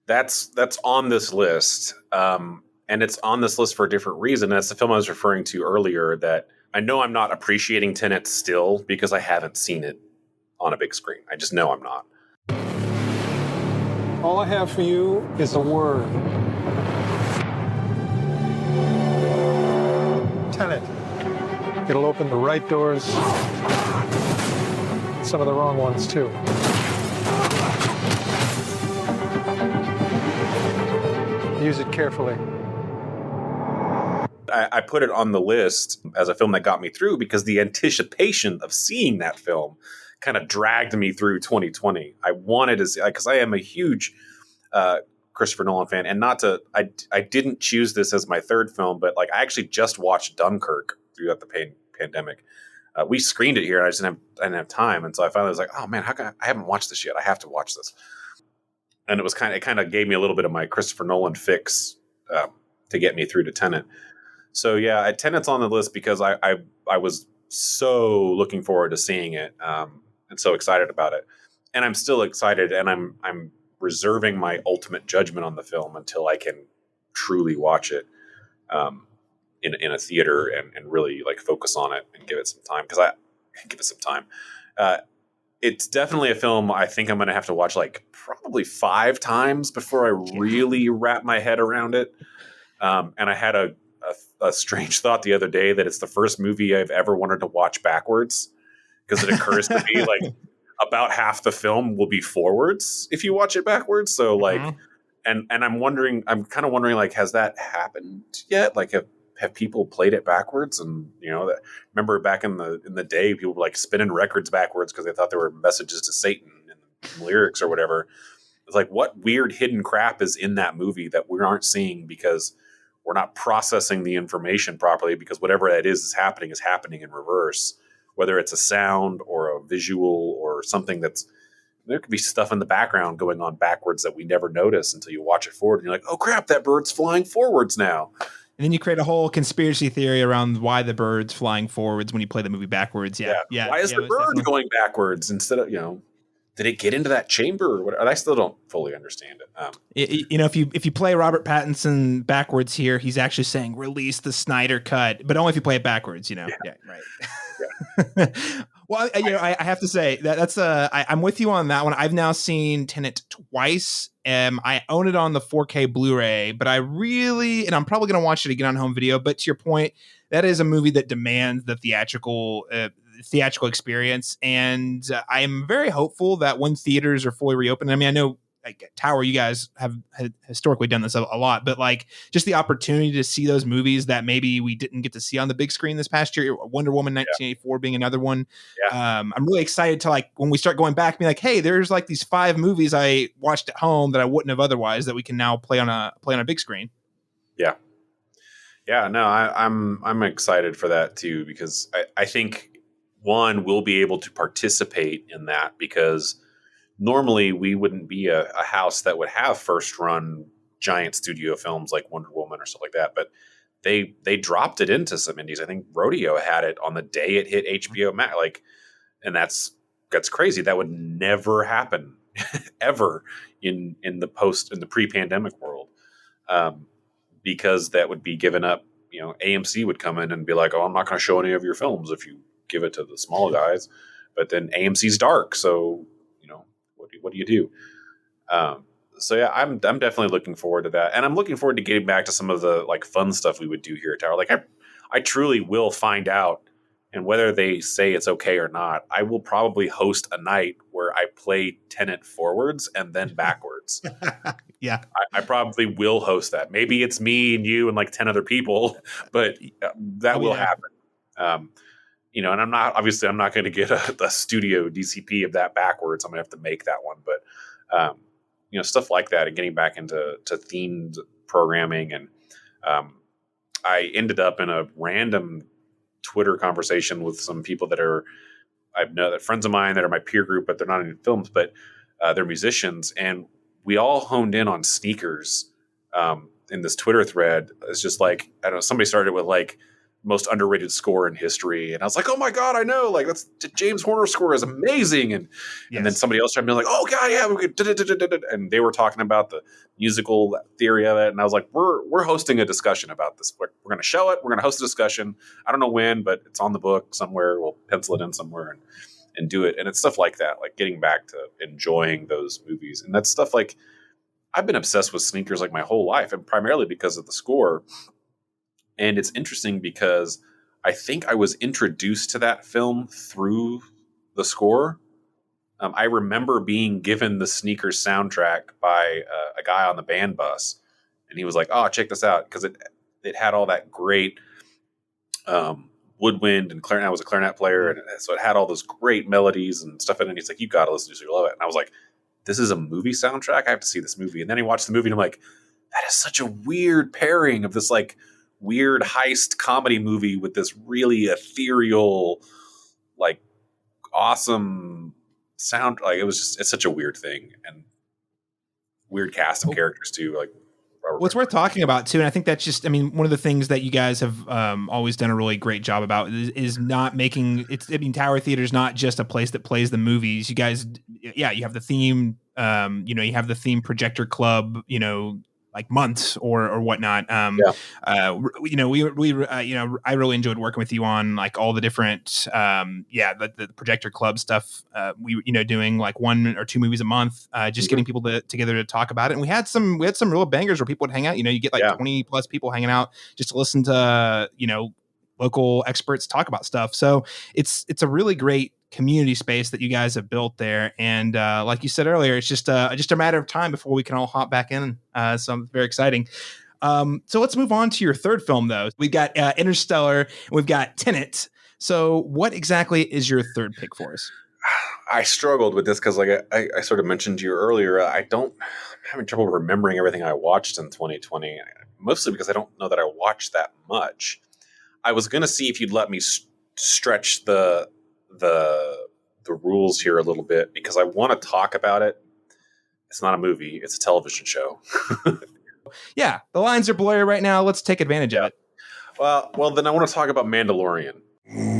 Speaker 2: That's on this list. And it's on this list for a different reason. That's the film I was referring to earlier, that I know I'm not appreciating Tenet still because I haven't seen it on a big screen. I just know I'm not.
Speaker 6: All I have for you is a word. Tenet. It'll open the right doors, some of the wrong ones too. Use it carefully.
Speaker 2: I put it on the list as a film that got me through because the anticipation of seeing that film kind of dragged me through 2020. I wanted to see, because I am a huge Christopher Nolan fan, and I didn't choose this as my third film, but like I actually just watched Dunkirk throughout the pandemic. We screened it here, and I didn't have time, and so I finally was like, oh man, I haven't watched this yet? I have to watch this. And it kind of gave me a little bit of my Christopher Nolan fix to get me through to Tenet. So yeah, Tenet's on the list because I was so looking forward to seeing it, and so excited about it, and I'm still excited, and I'm reserving my ultimate judgment on the film until I can truly watch it in a theater and really like focus on it and give it some time, because I give it some time. It's definitely a film I think I'm going to have to watch like probably 5 times before I really wrap my head around it. And I had a strange thought the other day that it's the first movie I've ever wanted to watch backwards, because it occurs to me like about half the film will be forwards if you watch it backwards. So like, and I'm kind of wondering like, has that happened yet? Like have people played it backwards? And remember back in the day, people were like spinning records backwards because they thought there were messages to Satan in the lyrics or whatever. It's like, what weird hidden crap is in that movie that we aren't seeing because we're not processing the information properly, because whatever that is happening in reverse, whether it's a sound or a visual or something there could be stuff in the background going on backwards that we never notice until you watch it forward and you're like, oh crap, that bird's flying forwards now.
Speaker 1: And then you create a whole conspiracy theory around why the bird's flying forwards when you play the movie backwards. Yeah.
Speaker 2: Why is the bird going backwards instead of, did it get into that chamber or whatever? I still don't fully understand it.
Speaker 1: If you play Robert Pattinson backwards here, he's actually saying release the Snyder cut, but only if you play it backwards. Yeah, right. Yeah. Well, I have to say that's I'm with you on that one. I've now seen Tenet twice. I own it on the 4K Blu-ray, but and I'm probably going to watch it again on home video. But to your point, that is a movie that demands the theatrical experience, and I'm very hopeful that when theaters are fully reopened. I mean, I know like Tower, you guys have historically done this a lot, but like just the opportunity to see those movies that maybe we didn't get to see on the big screen this past year, Wonder Woman 1984 being another one. I'm really excited to like when we start going back, be like, hey, there's like these 5 movies I watched at home that I wouldn't have otherwise that we can now play on a big screen.
Speaker 2: Yeah, no, I'm excited for that too, because I think one, we'll be able to participate in that, because normally we wouldn't be a house that would have first run giant studio films like Wonder Woman or stuff like that. But they dropped it into some indies. I think Rodeo had it on the day it hit HBO Max. And that's crazy. That would never happen ever in the pre-pandemic world, because that would be given up. AMC would come in and be like, "Oh, I'm not going to show any of your films if you give it to the small guys." But then AMC's dark, so what do you do? So yeah, I'm definitely looking forward to that, and I'm looking forward to getting back to some of the like fun stuff we would do here at Tower. Like I truly will find out, and whether they say it's okay or not, I will probably host a night where I play Tenet forwards and then backwards.
Speaker 1: Yeah,
Speaker 2: I probably will host that. Maybe it's me and you and like 10 other people, but that will happen. And I'm not going to get a studio DCP of that backwards. I'm going to have to make that one. But, stuff like that, and getting back into themed programming. And I ended up in a random Twitter conversation with some people that friends of mine that are my peer group, but they're not in films, but they're musicians. And we all honed in on sneakers in this Twitter thread. It's just like, I don't know, somebody started with like, most underrated score in history, and I was like, oh my god, I know, like that's James Horner score is amazing, and then somebody else tried to be like, oh god, yeah, we could, and they were talking about the musical theory of it, and I was like, we're hosting a discussion about this. We're going to show it, we're going to host a discussion. I don't know when, but it's on the book somewhere. We'll pencil it in somewhere and do it. And it's stuff like that, like getting back to enjoying those movies, and that's stuff like I've been obsessed with sneakers like my whole life, and primarily because of the score. And it's interesting because I think I was introduced to that film through the score. I remember being given the Sneakers soundtrack by a guy on the band bus, and he was like, "Oh, check this out," because it had all that great woodwind and clarinet. I was a clarinet player, and so it had all those great melodies and stuff in it. And he's like, "You got to listen to this, you love it." And I was like, "This is a movie soundtrack. I have to see this movie." And then he watched the movie, and I'm like, "That is such a weird pairing of this like weird heist comedy movie with this really ethereal, like awesome sound." Like it's such a weird thing, and weird cast of characters too. Like
Speaker 1: what's worth talking about too, and I think that's just, I mean, one of the things that you guys have always done a really great job about is not making it's. I mean, Tower Theater is not just a place that plays the movies. You guys, you have the theme. You have the theme projector club. Like months or whatnot. I really enjoyed working with you on like all the different, the projector club stuff. Doing like 1 or 2 movies a month, just getting people together to talk about it. And we had some real bangers where people would hang out. You get like 20 plus people hanging out just to listen to, local experts talk about stuff. So it's a really great community space that you guys have built there, and like you said earlier, it's just a matter of time before we can all hop back in. So it's very exciting. So let's move on to your third film, though. We've got Interstellar, and we've got Tenet. So what exactly is your third pick for us?
Speaker 2: I struggled with this because, like I sort of mentioned to you earlier, I'm having trouble remembering everything I watched in 2020, mostly because I don't know that I watched that much. I was going to see if you'd let me stretch the rules here a little bit, because I want to talk about it. It's not a movie, it's a television show.
Speaker 1: Yeah, the lines are blurry right now. Let's take advantage of it.
Speaker 2: Well, then I want to talk about Mandalorian.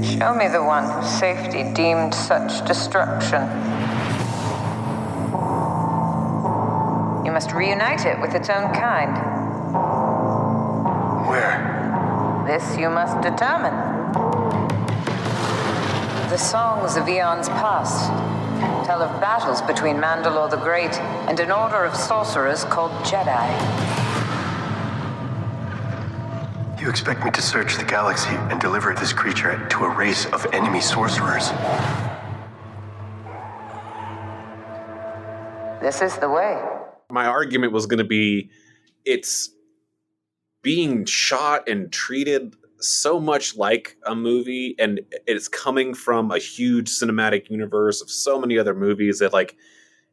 Speaker 7: Show me the one whose safety deemed such destruction. You must reunite it with its own kind.
Speaker 6: Where?
Speaker 7: This you must determine. The songs of eons past tell of battles between Mandalore the Great and an order of sorcerers called Jedi.
Speaker 6: You expect me to search the galaxy and deliver this creature to a race of enemy sorcerers?
Speaker 7: This is the way.
Speaker 2: My argument was going to be, it's being shot and treated so much like a movie, and it's coming from a huge cinematic universe of so many other movies that like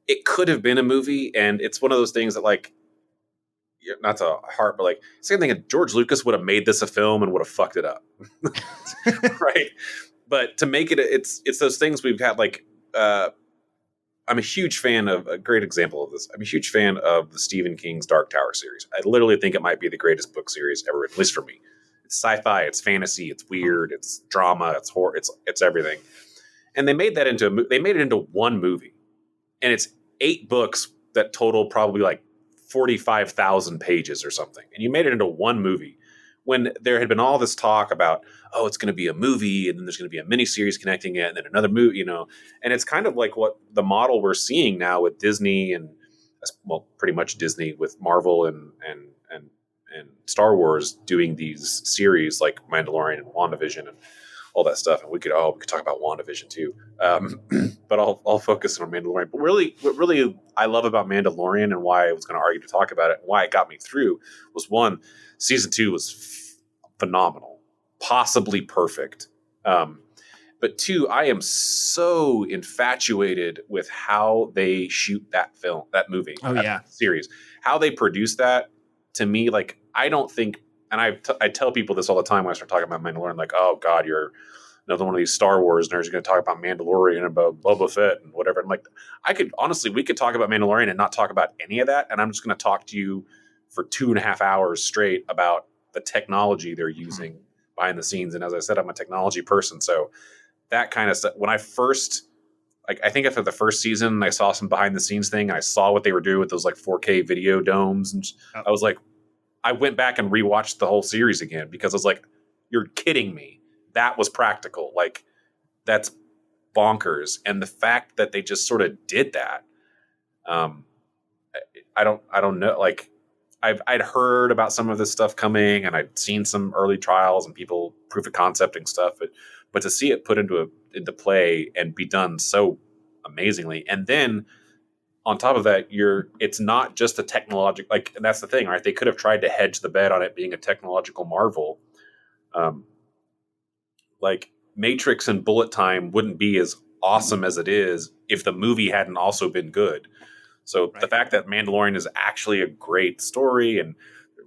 Speaker 2: it could have been a movie. And it's one of those things that, like, not to harp, but like same thing, George Lucas would have made this a film and would have fucked it up. Right. But to make it, it's those things we've had, like, I'm a huge fan of, a great example of this, I'm a huge fan of the Stephen King's Dark Tower series. I literally think it might be the greatest book series ever written, at least for me. It's sci-fi, it's fantasy, it's weird, it's drama, it's horror, it's everything. And they made that into they made it into one movie, and it's 8 books that total probably like 45,000 pages or something. And you made it into one movie when there had been all this talk about, oh, it's going to be a movie, and then there's going to be a miniseries connecting it, and then another movie, And it's kind of like what the model we're seeing now with Disney and, well, pretty much Disney with Marvel and Star Wars doing these series like Mandalorian and WandaVision and all that stuff. And we could talk about WandaVision too. But I'll focus on Mandalorian. But really, what really I love about Mandalorian, and why I was going to argue to talk about it, and why it got me through, was one, season 2 was phenomenal, possibly perfect. But 2, I am so infatuated with how they shoot that movie, series, how they produce that. To me, like, I don't think, and I tell people this all the time when I start talking about Mandalorian, like, oh God, you're another one of these Star Wars nerds going to talk about Mandalorian and about Boba Fett and whatever. And like, we could talk about Mandalorian and not talk about any of that. And I'm just going to talk to you for 2.5 hours straight about the technology they're using behind the scenes. And as I said, I'm a technology person. So that kind of stuff, when I first, like, I think after the first season, I saw some behind the scenes thing, and I saw what they were doing with those like 4K video domes. And I was like, I went back and rewatched the whole series again, because I was like, you're kidding me. That was practical. Like, that's bonkers. And the fact that they just sort of did that, I don't know. Like, I'd heard about some of this stuff coming, and I'd seen some early trials and people proof of concepting stuff, but to see it put into play and be done so amazingly. And then on top of that, it's not just a technological, like, and that's the thing, right? They could have tried to hedge the bet on it being a technological marvel. Like Matrix and Bullet Time wouldn't be as awesome as it is if the movie hadn't also been good. So the fact that Mandalorian is actually a great story and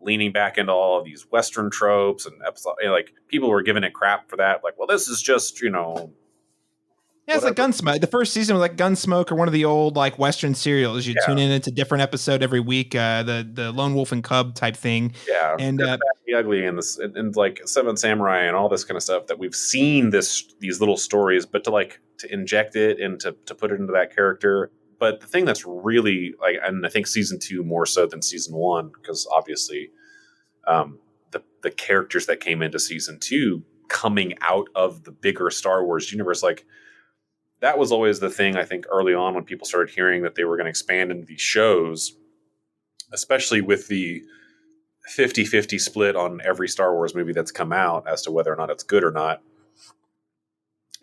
Speaker 2: leaning back into all of these Western tropes and episode, like people were giving it crap for that. Like, well, this is just,
Speaker 1: Yeah, it's like Gunsmoke. The first season was like Gunsmoke or one of the old like Western serials. You tune in, it's a different episode every week. The Lone Wolf and Cub type thing.
Speaker 2: Yeah,
Speaker 1: and
Speaker 2: the Ugly and this and like Seven Samurai and all this kind of stuff that we've seen these little stories, but to inject it and to put it into that character. But the thing that's really like, and I think season 2 more so than season 1, because obviously the characters that came into season 2 coming out of the bigger Star Wars universe, like. That was always the thing, I think, early on when people started hearing that they were going to expand into these shows, especially with the 50-50 split on every Star Wars movie that's come out as to whether or not it's good or not,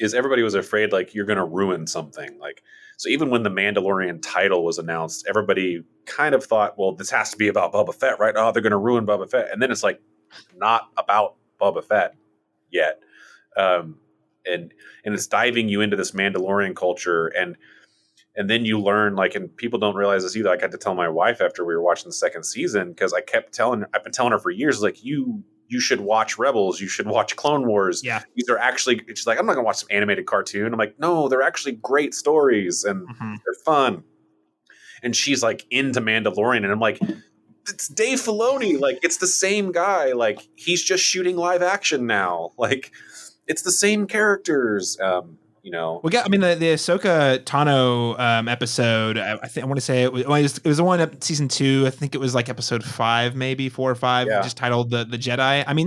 Speaker 2: is everybody was afraid, like, you're going to ruin something. Like, so even when the Mandalorian title was announced, everybody kind of thought, well, this has to be about Boba Fett, right? Oh, they're going to ruin Boba Fett. And then it's like, not about Boba Fett yet. And it's diving you into this Mandalorian culture, and then you learn, like, and people don't realize this either. I got to tell my wife after we were watching the second season, because I've been telling her for years, like, you should watch Rebels, you should watch Clone Wars.
Speaker 1: Yeah,
Speaker 2: these are actually. She's like, I'm not gonna watch some animated cartoon. I'm like, no, they're actually great stories and they're fun. And she's like into Mandalorian, and I'm like, it's Dave Filoni, like it's the same guy, like he's just shooting live action now, like. It's the same characters,
Speaker 1: We got, I mean, the Ahsoka Tano episode. I want to say it was the one up season 2. I think it was like episode 5, maybe 4 or 5, just titled the Jedi. I mean,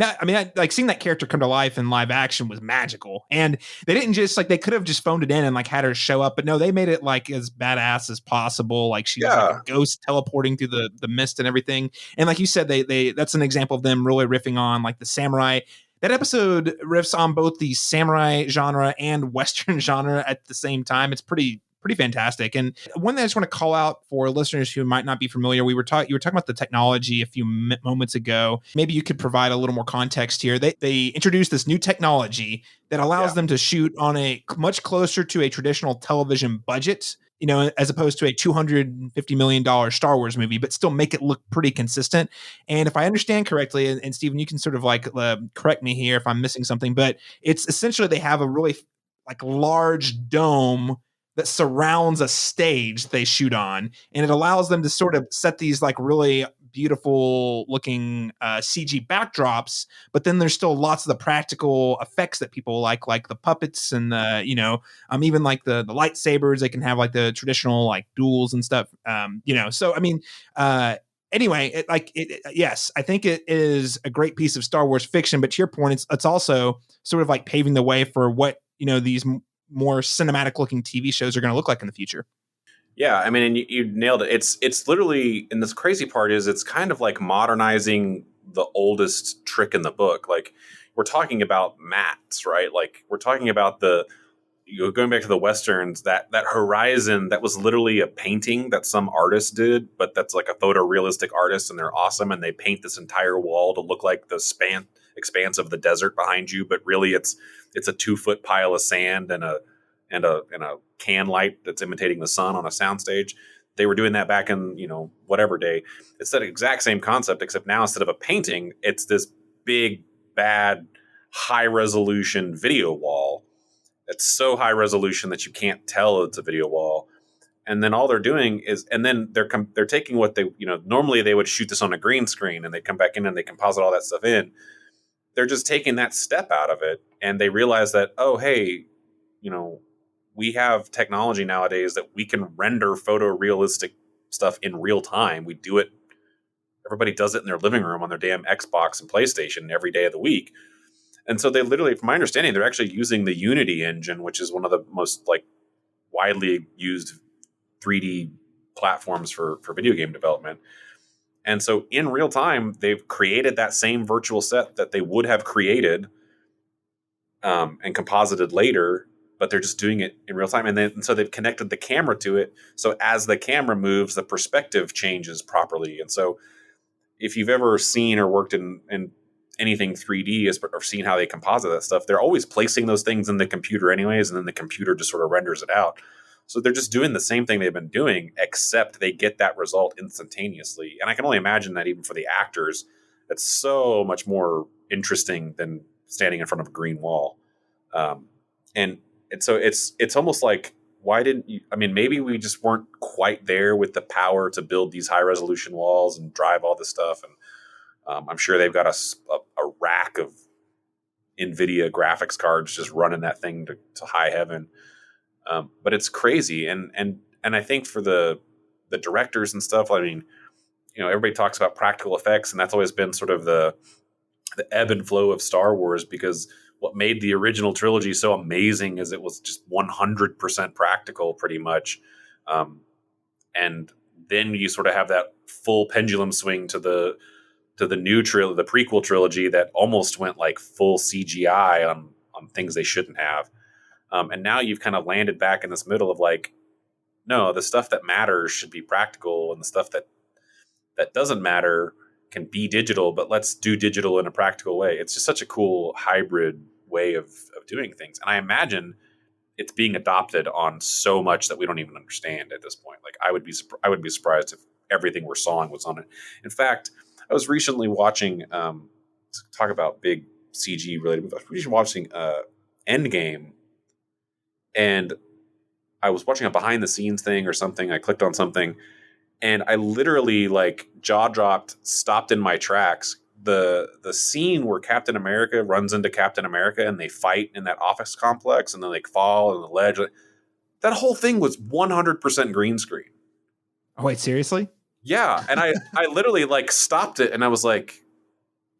Speaker 1: like seeing that character come to life in live action was magical. And they didn't just like, they could have just phoned it in and like had her show up, but no, they made it like as badass as possible. Like she's like a ghost teleporting through the mist and everything. And like you said, they that's an example of them really riffing on like the samurai. That episode riffs on both the samurai genre and Western genre at the same time. It's pretty fantastic. And one thing I just want to call out for listeners who might not be familiar, you were talking about the technology a few moments ago. Maybe you could provide a little more context here. They introduced this new technology that allows them to shoot on a much closer to a traditional television budget, as opposed to a $250 million Star Wars movie, but still make it look pretty consistent. And if I understand correctly, and Stephen, you can sort of like correct me here if I'm missing something, but it's essentially they have a really like large dome that surrounds a stage they shoot on, and it allows them to sort of set these like really beautiful looking CG backdrops, but then there's still lots of the practical effects that people like the puppets and the even like the lightsabers. They can have like the traditional like duels and stuff. So I mean, anyway, yes, I think it is a great piece of Star Wars fiction. But to your point, it's also sort of like paving the way for what these more cinematic looking TV shows are going to look like in the future.
Speaker 2: Yeah, I mean, and you nailed it. It's literally, and this crazy part is it's kind of like modernizing the oldest trick in the book. Like we're talking about mats, right? Like we're talking about going back to the Westerns, that horizon that was literally a painting that some artist did, but that's like a photorealistic artist, and they're awesome, and they paint this entire wall to look like the expanse of the desert behind you, but really it's a 2-foot pile of sand and a can light that's imitating the sun on a soundstage. They were doing that back in, whatever day. It's that exact same concept, except now instead of a painting, it's this big, bad, high resolution video wall. That's so high resolution that you can't tell it's a video wall. And then all they're doing is, and then they're taking what they, normally they would shoot this on a green screen and they come back in and they composite all that stuff in. They're just taking that step out of it, and they realize that, oh, hey, we have technology nowadays that we can render photorealistic stuff in real time. We do it. Everybody does it in their living room on their damn Xbox and PlayStation every day of the week. And so they literally, from my understanding, they're actually using the Unity engine, which is one of the most like widely used 3D platforms for video game development. And so in real time, they've created that same virtual set that they would have created and composited later, but they're just doing it in real time. And so they've connected the camera to it. So as the camera moves, the perspective changes properly. And so if you've ever seen or worked in anything 3D or seen how they composite that stuff, they're always placing those things in the computer anyways, and then the computer just sort of renders it out. So they're just doing the same thing they've been doing, except they get that result instantaneously. And I can only imagine that even for the actors, that's so much more interesting than standing in front of a green wall. And so it's almost like, why didn't you? I mean, maybe we just weren't quite there with the power to build these high resolution walls and drive all this stuff. And I'm sure they've got a rack of NVIDIA graphics cards just running that thing to high heaven. But it's crazy. And I think for the directors and stuff, I mean, everybody talks about practical effects, and that's always been sort of the ebb and flow of Star Wars, because what made the original trilogy so amazing is it was just 100% practical pretty much. And then you sort of have that full pendulum swing to the new trilogy, the prequel trilogy, that almost went like full CGI on things they shouldn't have. And now you've kind of landed back in this middle of like, no, the stuff that matters should be practical, and the stuff that doesn't matter can be digital, but let's do digital in a practical way. It's just such a cool hybrid way of doing things. And I imagine it's being adopted on so much that we don't even understand at this point. Like I would be surprised if everything we're sawing was on it. In fact, I was recently watching, talk about big CG related movies. I was recently watching Endgame, and I was watching a behind the scenes thing or something. I clicked on something, and I literally like jaw dropped, stopped in my tracks. The scene where Captain America runs into Captain America and they fight in that office complex and then they fall on the ledge. That whole thing was 100% green screen.
Speaker 1: Oh, wait, seriously?
Speaker 2: Yeah. And I literally like stopped it and I was like,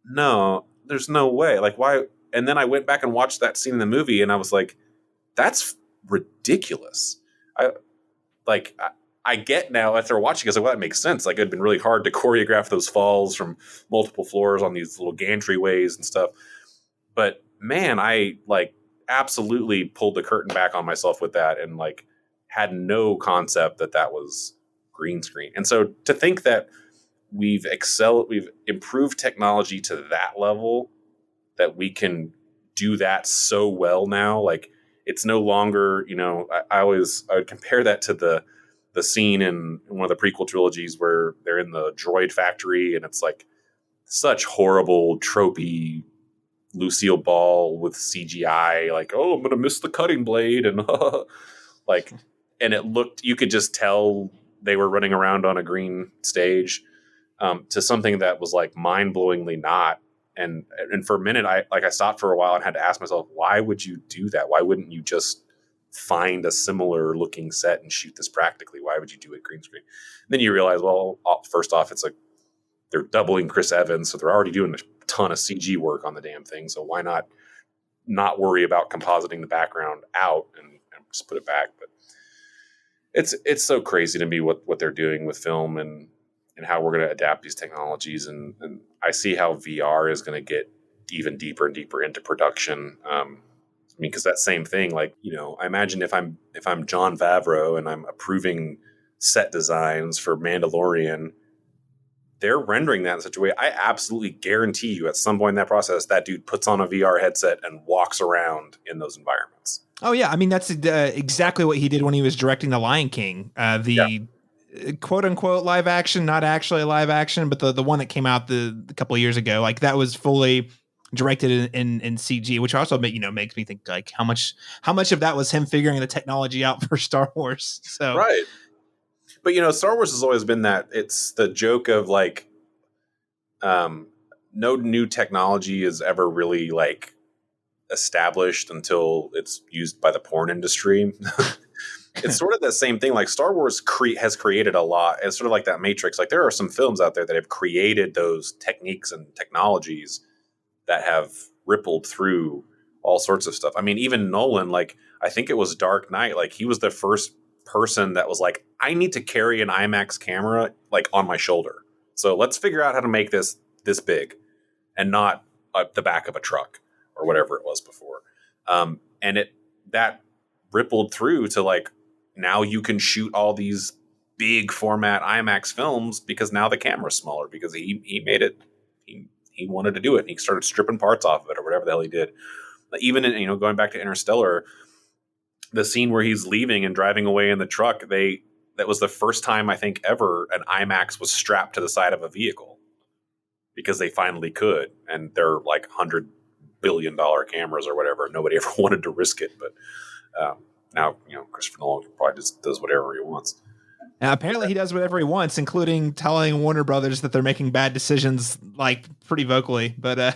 Speaker 2: no, there's no way. Like why? And then I went back and watched that scene in the movie and I was like, that's ridiculous. I get now after watching, I was like, well, that makes sense. Like, it'd been really hard to choreograph those falls from multiple floors on these little gantryways and stuff. But man, I like absolutely pulled the curtain back on myself with that and like had no concept that was green screen. And so to think that we've improved technology to that level, that we can do that so well now, like it's no longer, I would compare that to the scene in one of the prequel trilogies where they're in the droid factory and it's like such horrible, tropey Lucille Ball with CGI, like, oh, I'm going to miss the cutting blade. And like, and you could just tell they were running around on a green stage, to something that was like mind-blowingly not. And for a minute, I stopped for a while and had to ask myself, why would you do that? Why wouldn't you just find a similar looking set and shoot this practically? Why would you do it green screen? And then you realize, well, first off, it's like they're doubling Chris Evans, so they're already doing a ton of CG work on the damn thing. So why not worry about compositing the background out and just put it back? But it's so crazy to me what they're doing with film and how we're going to adapt these technologies. And I see how VR is going to get even deeper and deeper into production. Because that same thing, like, I imagine if I'm Jon Favreau and I'm approving set designs for Mandalorian, they're rendering that in such a way. I absolutely guarantee you at some point in that process, that dude puts on a VR headset and walks around in those environments.
Speaker 1: Oh yeah. I mean, that's exactly what he did when he was directing The Lion King, quote unquote live action, not actually live action, but the one that came out a couple of years ago, like that was fully directed in CG, which also makes me think like how much of that was him figuring the technology out for Star Wars. So
Speaker 2: right. But Star Wars has always been that it's the joke of like, no new technology is ever really like established until it's used by the porn industry. It's sort of the same thing. Like Star Wars has created a lot. It's sort of like that Matrix. Like there are some films out there that have created those techniques and technologies that have rippled through all sorts of stuff. I mean, even Nolan, like I think it was Dark Knight, like he was the first person that was like, I need to carry an IMAX camera like on my shoulder. So let's figure out how to make this big and not the back of a truck or whatever it was before. And that rippled through to like, now you can shoot all these big format IMAX films because now the camera's smaller because he made it. He he wanted to do it. And he started stripping parts off of it or whatever the hell he did. Even in, going back to Interstellar, the scene where he's leaving and driving away in the truck, that was the first time I think ever an IMAX was strapped to the side of a vehicle because they finally could. And they're like $100 billion cameras or whatever. Nobody ever wanted to risk it. But now, Christopher Nolan probably just does whatever he wants.
Speaker 1: Now, apparently he does whatever he wants, including telling Warner Brothers that they're making bad decisions, like pretty vocally. But I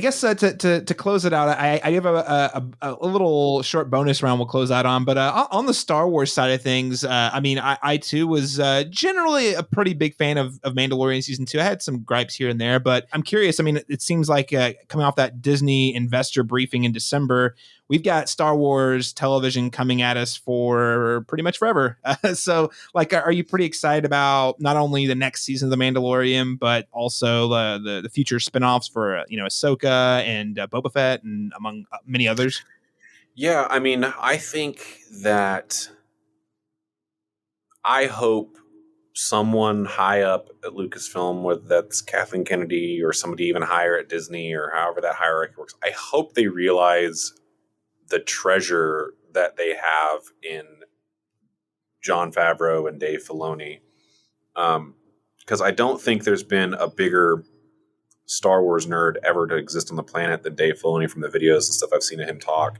Speaker 1: guess to close it out, I have a little short bonus round we'll close out on. But on the Star Wars side of things, I too was generally a pretty big fan of Mandalorian season 2. I had some gripes here and there, but I'm curious. I mean, it seems like coming off that Disney investor briefing in December, we've got Star Wars television coming at us for pretty much forever. So, are you pretty excited about not only the next season of The Mandalorian, but also the future spinoffs for Ahsoka and Boba Fett, and among many others?
Speaker 2: Yeah, I mean, I think that I hope someone high up at Lucasfilm, whether that's Kathleen Kennedy or somebody even higher at Disney or however that hierarchy works, I hope they realize the treasure that they have in Jon Favreau and Dave Filoni. Because I don't think there's been a bigger Star Wars nerd ever to exist on the planet than Dave Filoni from the videos and stuff I've seen of him talk.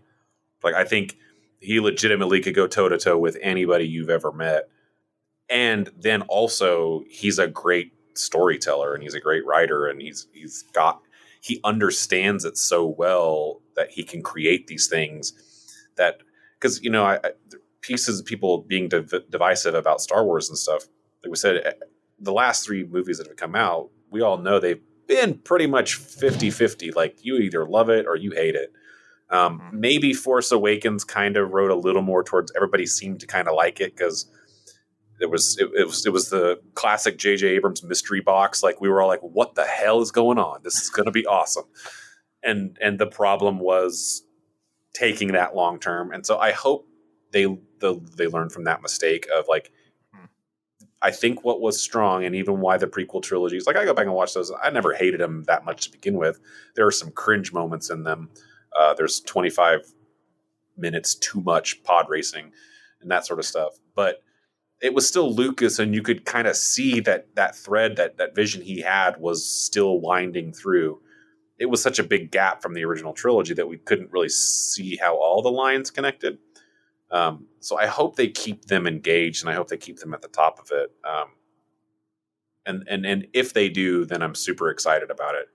Speaker 2: I think he legitimately could go toe-to-toe with anybody you've ever met. And then also, he's a great storyteller and he's a great writer, and he understands it so well that he can create these things that, because, pieces of people being divisive about Star Wars and stuff, like we said, the last 3 movies that have come out, we all know they've been pretty much 50-50. Like, you either love it or you hate it. Maybe Force Awakens kind of wrote a little more towards, everybody seemed to kind of like it because it was the classic J.J. Abrams mystery box. Like, we were all like, what the hell is going on? This is going to be awesome. And the problem was taking that long term. And so I hope they learn from that mistake of, like, I think what was strong, and even why the prequel trilogies, like, I go back and watch those, I never hated them that much to begin with. There are some cringe moments in them. There's 25 minutes too much pod racing and that sort of stuff. But it was still Lucas, and you could kind of see that thread, that vision he had was still winding through. It was such a big gap from the original trilogy that we couldn't really see how all the lines connected. So I hope they keep them engaged, and I hope they keep them at the top of it. And if they do, then I'm super excited about it.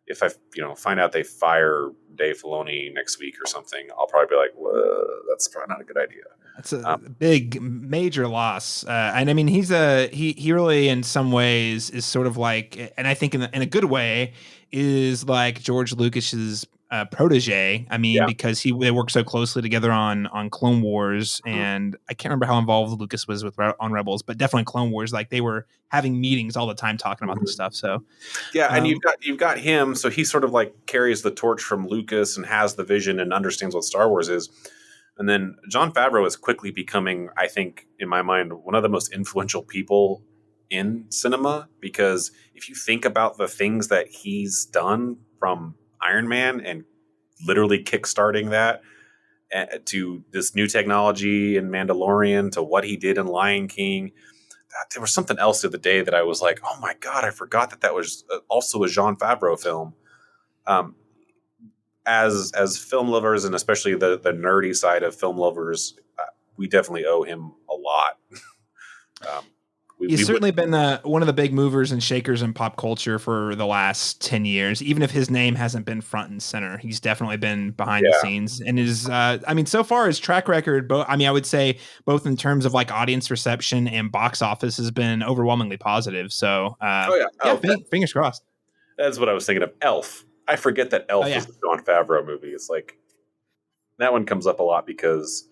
Speaker 2: If I find out they fire Dave Filoni next week or something, I'll probably be like, whoa, that's probably not a good idea.
Speaker 1: That's a big, major loss. And I mean, he really, in some ways, is sort of like, and I think in a good way, is like George Lucas's protege. I mean, because they worked so closely together on Clone Wars, and I can't remember how involved Lucas was on Rebels, but definitely Clone Wars. Like, they were having meetings all the time talking about this stuff. So
Speaker 2: and you've got him, so he sort of like carries the torch from Lucas and has the vision and understands what Star Wars is. And then Jon Favreau is quickly becoming, I think, in my mind, one of the most influential people in cinema, because if you think about the things that he's done, from Iron Man and literally kickstarting that to this new technology in Mandalorian, to what he did in Lion King. There was something else the other day that I was like, oh my God, I forgot that was also a Jon Favreau film. As film lovers, and especially the nerdy side of film lovers, we definitely owe him a lot.
Speaker 1: He's certainly been one of the big movers and shakers in pop culture for the last 10 years. Even if his name hasn't been front and center, he's definitely been behind the scenes. And so far his track record, I would say both in terms of like audience reception and box office, has been overwhelmingly positive. So fingers crossed.
Speaker 2: That's what I was thinking of. Elf. I forget that Elf is a Jon Favreau movie. It's like, that one comes up a lot because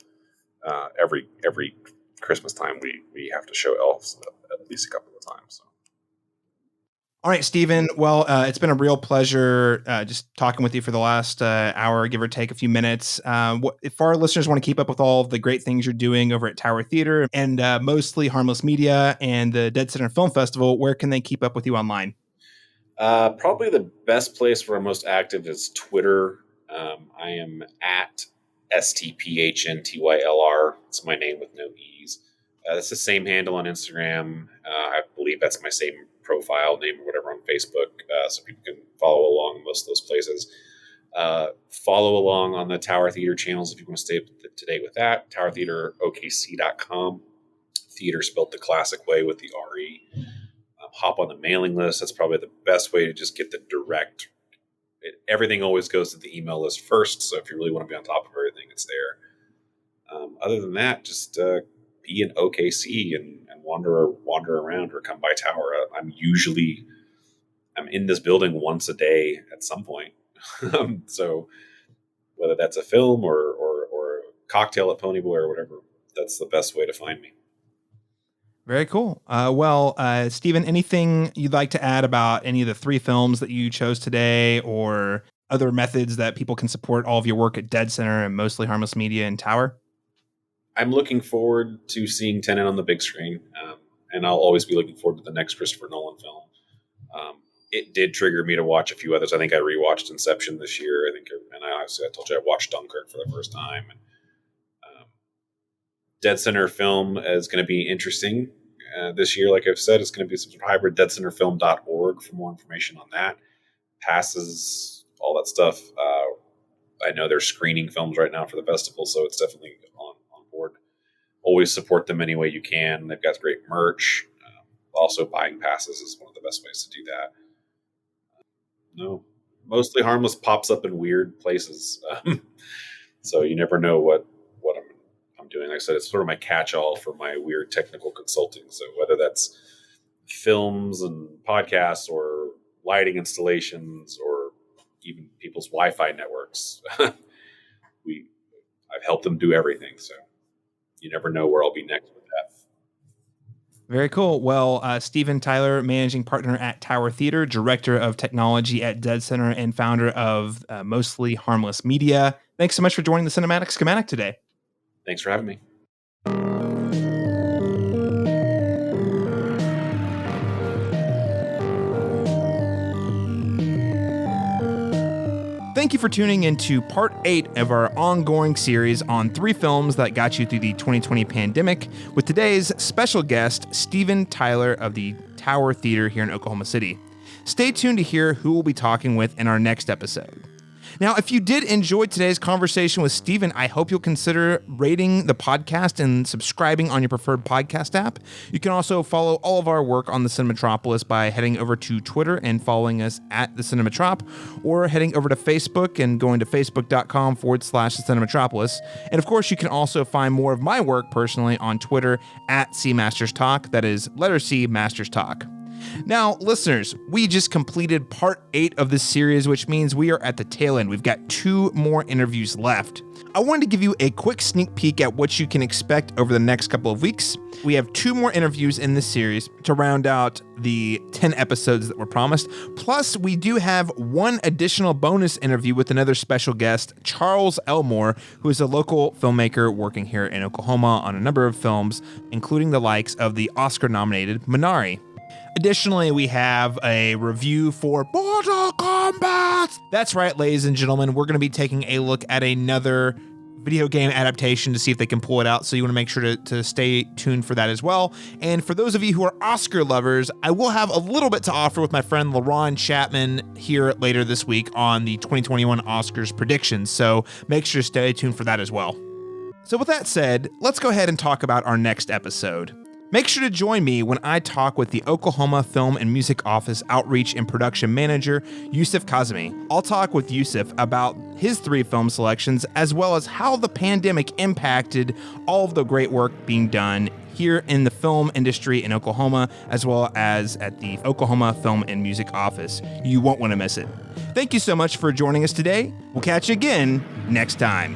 Speaker 2: every Christmas time we have to show Elf at least a couple of times. So.
Speaker 1: All right, Stephen. Well, it's been a real pleasure just talking with you for the last hour, give or take a few minutes. If our listeners want to keep up with all of the great things you're doing over at Tower Theater and Mostly Harmless Media and the deadCenter Film Festival, where can they keep up with you online?
Speaker 2: Probably the best place where I'm most active is Twitter. I am at STPHNTYLR. It's my name with no E's. That's the same handle on Instagram. I believe that's my same profile name or whatever on Facebook, so people can follow along in most of those places. Follow along on the Tower Theater channels if you want to stay up to date with that. TowerTheaterOKC.com. Theater spelled the classic way with the RE. Hop on the mailing list. That's probably the best way to just get the direct. Everything always goes to the email list first, so if you really want to be on top of everything, it's there. Other than that, just be in OKC and wander around or come by Tower. I'm in this building once a day at some point. So whether that's a film or a cocktail at Ponyboy or whatever, that's the best way to find me.
Speaker 1: Very cool. Stephen, anything you'd like to add about any of the 3 films that you chose today or other methods that people can support all of your work at deadCenter and Mostly Harmless Media and Tower?
Speaker 2: I'm looking forward to seeing Tenet on the big screen, and I'll always be looking forward to the next Christopher Nolan film. It did trigger me to watch a few others. I think I rewatched Inception this year. I told you I watched Dunkirk for the first time. And deadCenter film is going to be interesting this year. Like I've said, it's going to be some sort of hybrid. deadcenterfilm.org for more information on that. Passes, all that stuff. I know they're screening films right now for the festival, so it's definitely on board. Always support them any way you can. They've got great merch. Also, buying passes is one of the best ways to do that. No, Mostly Harmless pops up in weird places, so you never know what I'm doing. Like I said, it's sort of my catch-all for my weird technical consulting. So whether that's films and podcasts or lighting installations or even people's Wi-Fi networks, I've helped them do everything. So you never know where I'll be next with that.
Speaker 1: Very cool. Well, Stephen Tyler, managing partner at Tower Theater, director of technology at deadCenter, and founder of Mostly Harmless Media. Thanks so much for joining the Cinematic Schematic today.
Speaker 2: Thanks for having me.
Speaker 1: Thank you for tuning into part 8 of our ongoing series on 3 films that got you through the 2020 pandemic with today's special guest, Stephen Tyler of the Tower Theater here in Oklahoma City. Stay tuned to hear who we'll be talking with in our next episode. Now, if you did enjoy today's conversation with Stephen, I hope you'll consider rating the podcast and subscribing on your preferred podcast app. You can also follow all of our work on the Cinematropolis by heading over to Twitter and following us at the Cinematrop, or heading over to Facebook and going to facebook.com/the Cinematropolis. And of course, you can also find more of my work personally on Twitter at CMastersTalk. That is letter C Masters Talk. Now, listeners, we just completed part 8 of this series, which means we are at the tail end. We've got 2 more interviews left. I wanted to give you a quick sneak peek at what you can expect over the next couple of weeks. We have 2 more interviews in this series to round out the 10 episodes that were promised. Plus, we do have 1 additional bonus interview with another special guest, Charles Elmore, who is a local filmmaker working here in Oklahoma on a number of films, including the likes of the Oscar-nominated Minari. Additionally, we have a review for Mortal Kombat. That's right, ladies and gentlemen, we're going to be taking a look at another video game adaptation to see if they can pull it out. So you want to make sure to stay tuned for that as well. And for those of you who are Oscar lovers, I will have a little bit to offer with my friend LaRon Chapman here later this week on the 2021 Oscars predictions. So make sure to stay tuned for that as well. So with that said, let's go ahead and talk about our next episode. Make sure to join me when I talk with the Oklahoma Film and Music Office Outreach and Production Manager, Yusuf Kazemi. I'll talk with Yusuf about his 3 film selections, as well as how the pandemic impacted all of the great work being done here in the film industry in Oklahoma, as well as at the Oklahoma Film and Music Office. You won't want to miss it. Thank you so much for joining us today. We'll catch you again next time.